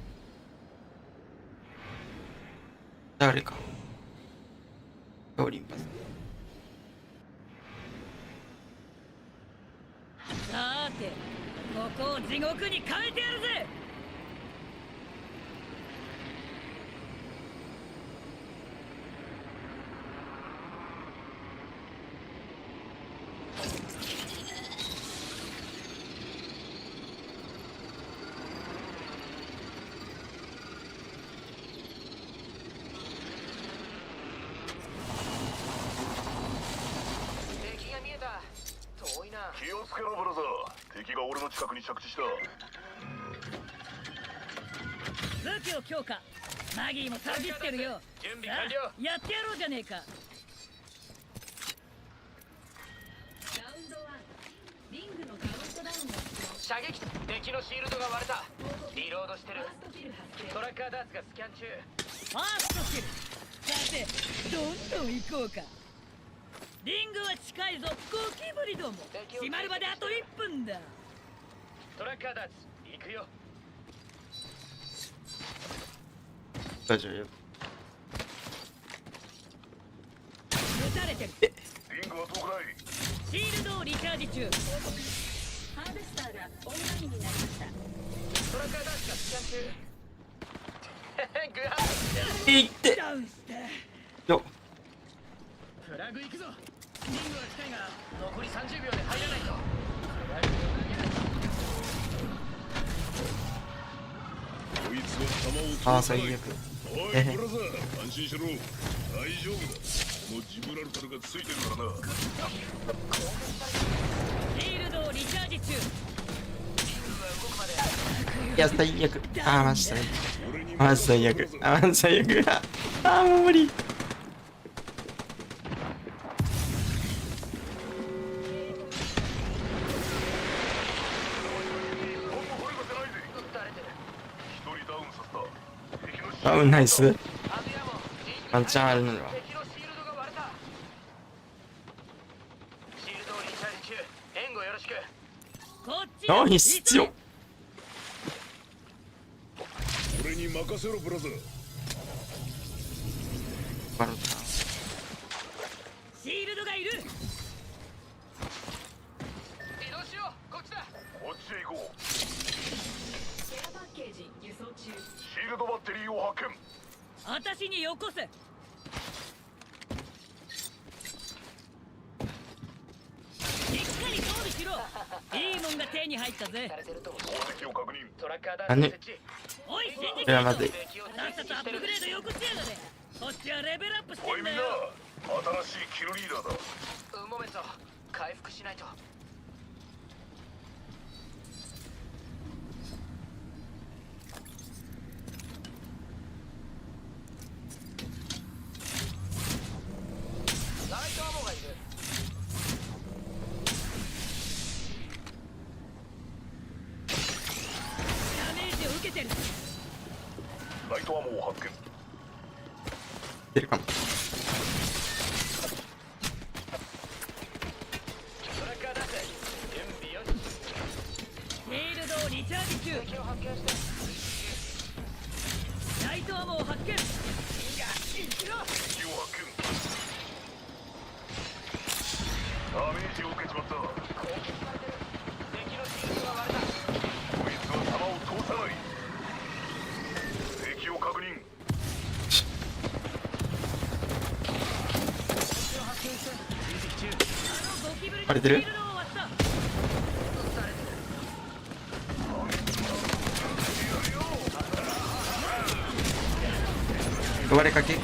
Speaker 2: 誰か。オリンパス。
Speaker 9: さて、ここを地獄に変えてやるぜ。
Speaker 7: 敵が見えた。遠いな。
Speaker 8: 気をつけろ、ブラザー。敵が俺の近くに着地した。
Speaker 9: 武器を強化。マギーもさびってるよ。
Speaker 7: 準備完了。
Speaker 9: やってやろうじゃねえか。ラウンド1、リングのカウントダウンを。
Speaker 7: 射撃。敵のシールドが割れた。リロードしてる。トラッカーダーツがスキャン中。
Speaker 9: ファーストキル。さて、どんどん行こうか。リングは近いぞ、ゴキブリども。決まるまであと1分だ。
Speaker 7: トラッカーダーツ行くよ。
Speaker 2: 大丈夫よ。
Speaker 9: 撃たれてる。
Speaker 8: リングは遠くない。
Speaker 9: シールドをリチャージ中。
Speaker 10: ハーベスターがオンラインになりました。
Speaker 7: トラッカーダーツがスキャン中。グハ
Speaker 2: いって
Speaker 9: ダウンして
Speaker 2: よ。
Speaker 7: フラグ行くぞ。リングは近いが残り30秒で入らないと。フラグを投げる。
Speaker 2: ああ最悪。
Speaker 8: おいブラザー、安心しろ。大丈夫だ。このジブラルタルがついてるからな。
Speaker 9: シールドをリチャージ中。
Speaker 2: いや最悪。ああマジ最悪。マジ最悪。あマジ最悪。ああもう無理。あうんナイス。ワンチャンあるのは。ナイス強っ。
Speaker 8: 俺に任せろブラザー。
Speaker 2: バロタ
Speaker 9: シールドがいる。
Speaker 8: 移動しよう。こっちだ。こっちへ行こう。
Speaker 10: ケアパッケージ輸送中。
Speaker 8: シールドバッテリーを発見。
Speaker 9: 私によこせ。しっかり装備しろ。いいもんが手に入ったぜ。
Speaker 8: 攻撃を確認。
Speaker 2: 何。
Speaker 9: おい、信じ
Speaker 2: いやまずい。
Speaker 9: さっさとアップグレードよこしやがれ。こっちはレベルアップして
Speaker 8: おいみんな、
Speaker 9: んだよ。
Speaker 8: 新しいキルリーダーだ。
Speaker 7: モメント回復しないと。ライトアモがいる。
Speaker 9: ダメージを受けてる。
Speaker 8: ライトアモを発見。
Speaker 2: 出るかも。
Speaker 7: トラッカー出せ。準備よし。
Speaker 9: シールドをリチャージ中。
Speaker 7: 敵を発見して。
Speaker 9: ライトアモを発見。
Speaker 8: 敵を発見。ダメージを受けちまった。
Speaker 7: 攻撃されてる。敵のシールドが割れた。
Speaker 8: こいつは弾を通さない。敵を確認。
Speaker 2: バレてる。割れかけ。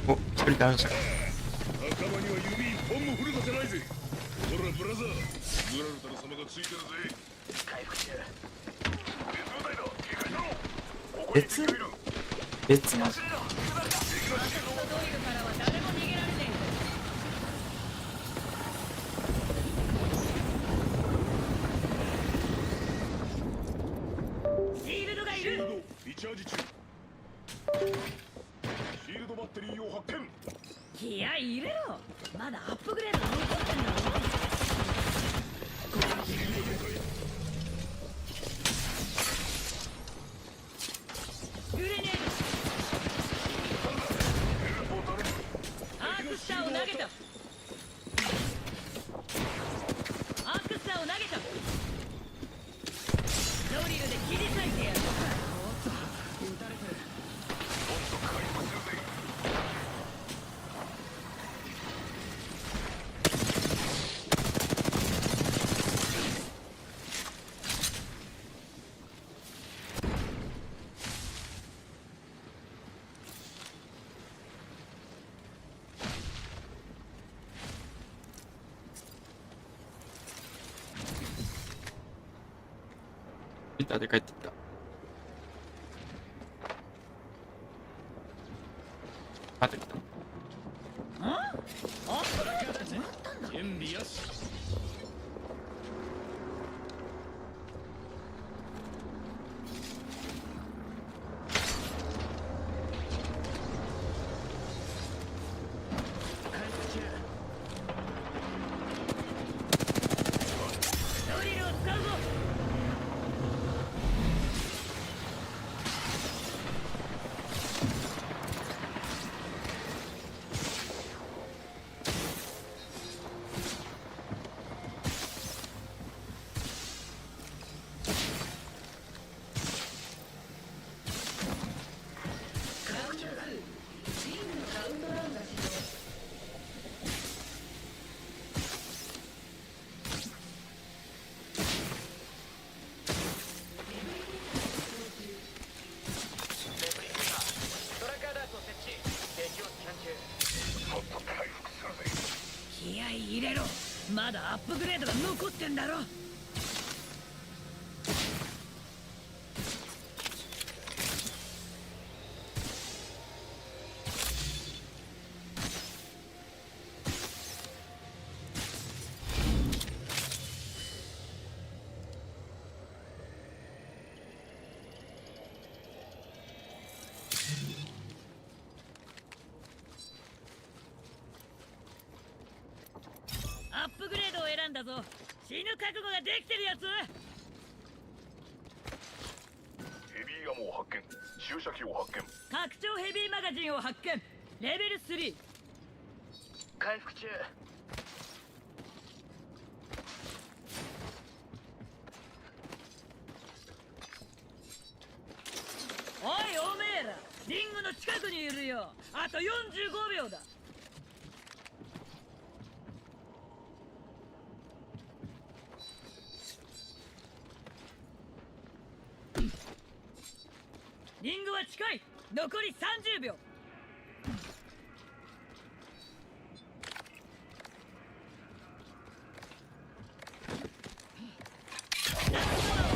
Speaker 2: お一人ダウンした。
Speaker 8: 仲間には指一本も振るさせないぜ。ほらブラザー、ブラルタル様がついてるぜ。
Speaker 7: 回復中。
Speaker 8: 別部隊だ。警戒しろ。ここに
Speaker 2: 別
Speaker 8: 敵がいる。
Speaker 2: 別マジ。
Speaker 9: ドイルからは誰も逃げられねえ。シールドがい
Speaker 8: シール
Speaker 9: る。
Speaker 8: ドリチャージ中。シールドバッテリーを発見。
Speaker 9: 気合い入れろ。まだアップグレードが残ってんだろ。グレネード。アークスターを投げた。アークスターを投げた。ドリルで切り裂いてやる。おっと撃たれてる。
Speaker 8: もっと回復するぜ。
Speaker 2: ツイッターで帰ってきた。あってきた。
Speaker 3: 準備よし。
Speaker 9: ドリルを使うぞ。プグレードが残ってんだろ。アップグレードを選んだぞ。死ぬ覚悟ができてるやつ。
Speaker 8: ヘビーアモを発見。注射器を発見。
Speaker 9: 拡張ヘビーマガジンを発見。レベル3。
Speaker 7: 回復中。
Speaker 9: おいおめえら、リングの近くにいるよ。あと45秒だ。リングは近い。残り30秒。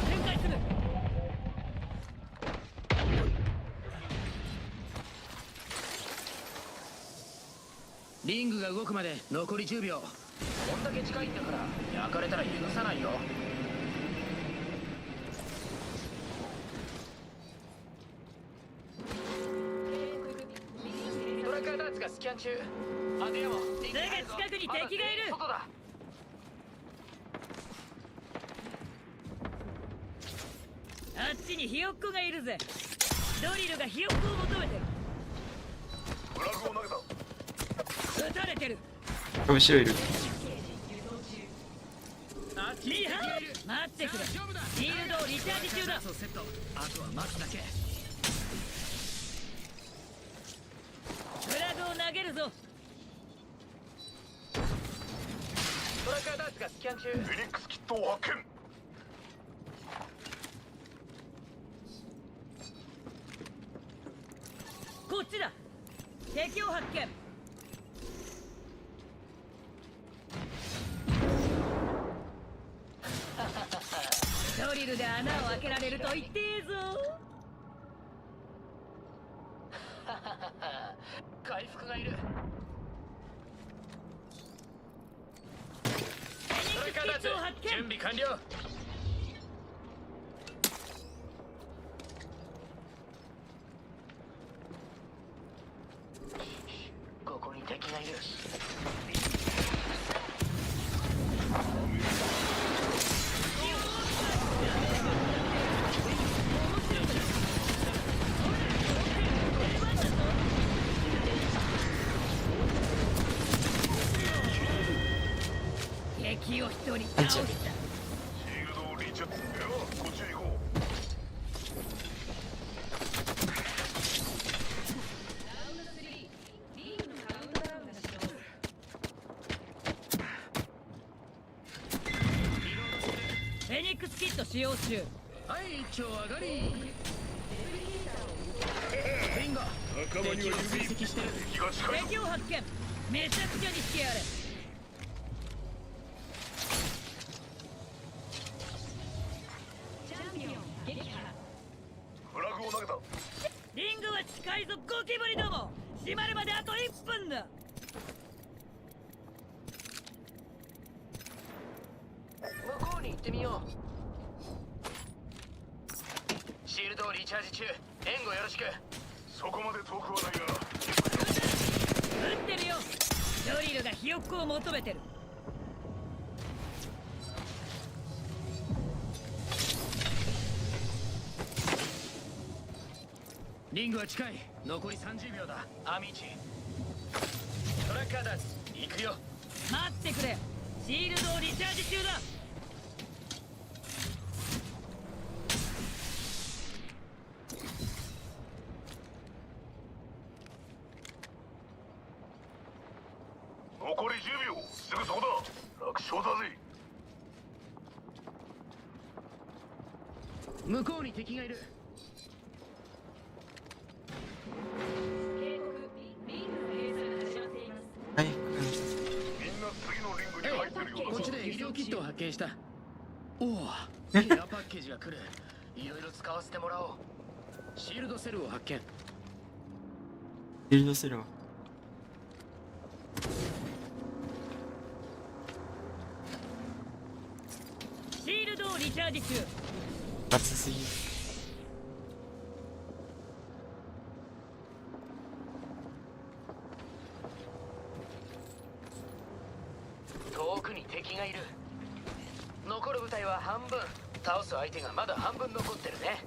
Speaker 9: 展開する。
Speaker 7: リングが動くまで残り10秒。こんだけ近いんだから焼かれたら許さないよ。トラッカーダーツがスキャン中。アデアモ、リングに入るぞ。
Speaker 9: すぐ近くに敵がいる。
Speaker 7: 外だ。
Speaker 9: あっちにひよっこがいるぜ。ドリルがひよっこを求めてる。
Speaker 8: フラグを投げた。
Speaker 9: 撃たれてる。
Speaker 2: 後ろいる。
Speaker 9: リハ待ってくれ。シールドをリチャージ中だ。
Speaker 7: あとは待つだけ。
Speaker 9: フラグを投げるぞ。
Speaker 7: トラッカーダーツがスキャン中。
Speaker 8: フェニックスキットを発見。
Speaker 9: こっちだ。敵を発見。ドリルで穴を開けられると言っていいぞ。
Speaker 7: 回復がいる。
Speaker 9: フェニックスキットを発見。
Speaker 7: 準備完了。ここに敵がいる。
Speaker 9: 敵を一人倒した。
Speaker 8: シールドをリチャージ。ではこっちへ行こう。
Speaker 9: フェニックスキット使用中。
Speaker 7: はい、一丁上がり。リンゴ、
Speaker 8: 仲間には
Speaker 7: 敵を追跡してる。
Speaker 8: 敵が近いぞ。
Speaker 9: 敵を発見。めちゃくちゃにしてやれ。
Speaker 8: フラグを投げた。
Speaker 9: リングは近いぞゴキブリども。閉まるまであと1分だ。
Speaker 7: 向こうに行ってみよう。シールドをリチャージ中。援護よろしく。
Speaker 8: そこまで遠くはないが。
Speaker 9: 撃ってるよ。ドリルがひよっこを求めてる。
Speaker 7: リングは近い。残り30秒だ。アミーチ。トラッカーダーツ、行くよ。
Speaker 9: 待ってくれ。シールドをリチャージ中だ。
Speaker 8: 残り10秒。すぐそこだ。楽勝だぜ。
Speaker 7: 向こうに敵がいる。
Speaker 2: はい。
Speaker 8: みんな次のリングに入ってるよ。
Speaker 7: こっちで医療キットを発見した。おお、ケアパッケージが来る。いろいろ使わせてもらおう。シールドセルを発見。
Speaker 2: シールドセルは
Speaker 9: シールドをリチャージ中。
Speaker 2: 熱すぎる。
Speaker 7: 遠くに敵がいる。残る部隊は半分。倒す相手がまだ半分残ってるね。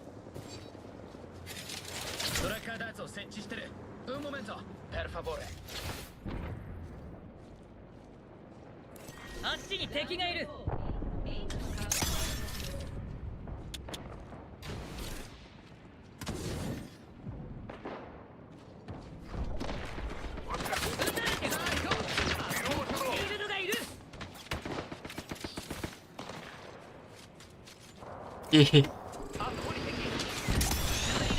Speaker 7: トラッカーダーツを設置してる。Un momento, per favore。
Speaker 9: あっちに敵がいる。
Speaker 2: えへ。
Speaker 9: ドリル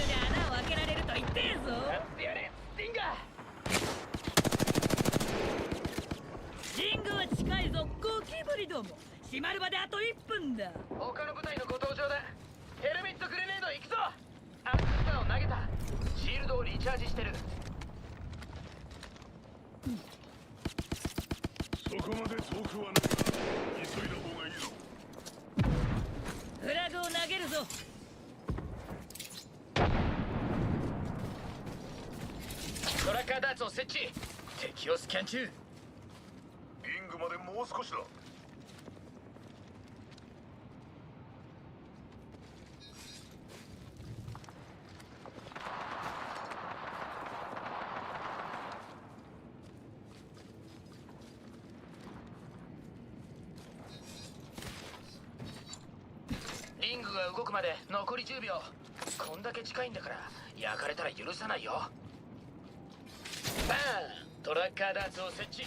Speaker 9: で穴を開けられると言ってんぞ。リングは近いぞ、ゴキブリども。閉まるまであと1分だ。
Speaker 7: 他の部隊のご登場だ。ヘルメットグレネード行くぞ。アンクスターを投げた。シールドをリチャージしてる。
Speaker 8: そこまで遠くはない。急いだ方がいいぞ。
Speaker 9: フラグを投げるぞ。
Speaker 7: トラッカーダーツを設置。敵をスキャン中。
Speaker 8: リングまでもう少しだ。
Speaker 7: リングが動くまで残り10秒。こんだけ近いんだから焼かれたら許さないよ。バーン。トラッカーダーツを設置。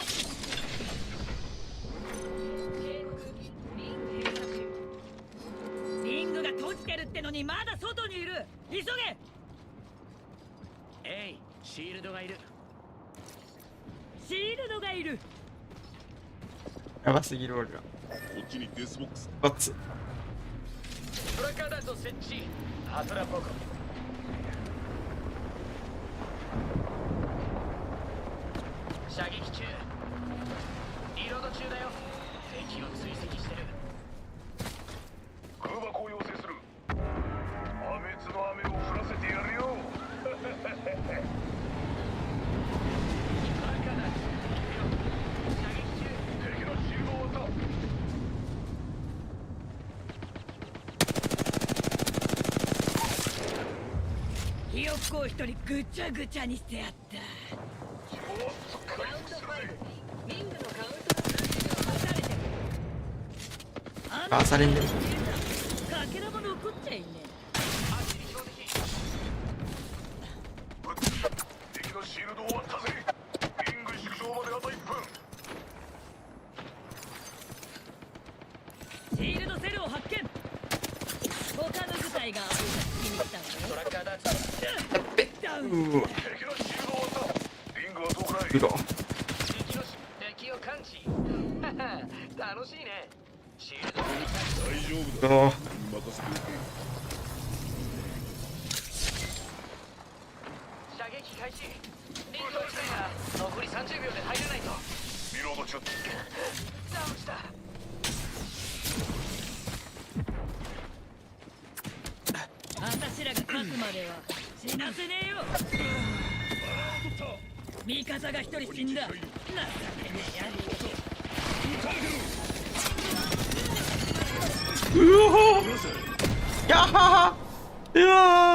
Speaker 9: リングが閉じてるってのにまだ外にいる。急げ。
Speaker 7: エイ、シールドがいる。
Speaker 9: シールドがいる。
Speaker 2: やばすぎる俺ら。
Speaker 8: こっちにデスボックス。
Speaker 2: バツ。
Speaker 7: トラッカーダーツを設置。アトラポコ。射撃中。リロード中だよ。敵を追跡してる。
Speaker 8: 空爆を要請する。破滅の雨を降らせてやるよ。
Speaker 7: トラッカーダーツ。射撃中。
Speaker 8: 敵のシールドを割った。
Speaker 9: ひよっこを一人ぐちゃぐちゃにしてやった。
Speaker 2: あ、されんでる。
Speaker 9: かけらも残っちゃいね。
Speaker 8: 敵のシールドを割ったぜ。リング縮小まであと1分。
Speaker 9: シールドセルを発見。他の部隊が挨拶しに来た
Speaker 7: ト
Speaker 9: の
Speaker 7: ラッカーダーツ。
Speaker 9: ダウン。
Speaker 8: 敵のシールドを割った。リングは遠くない。
Speaker 2: うろ。
Speaker 7: 敵を感知。楽しいね。シールド
Speaker 8: 大丈夫だ。
Speaker 2: うろ。
Speaker 8: 任せておけ。
Speaker 7: 射撃開始。リングの部隊が残り30秒で入らないと。
Speaker 8: リロード中。
Speaker 7: ダウンした。
Speaker 9: 私らが勝つまでは死なせねえよ。味方が一人死んだ。情けねえやり。
Speaker 2: うおー。やはは。うわー。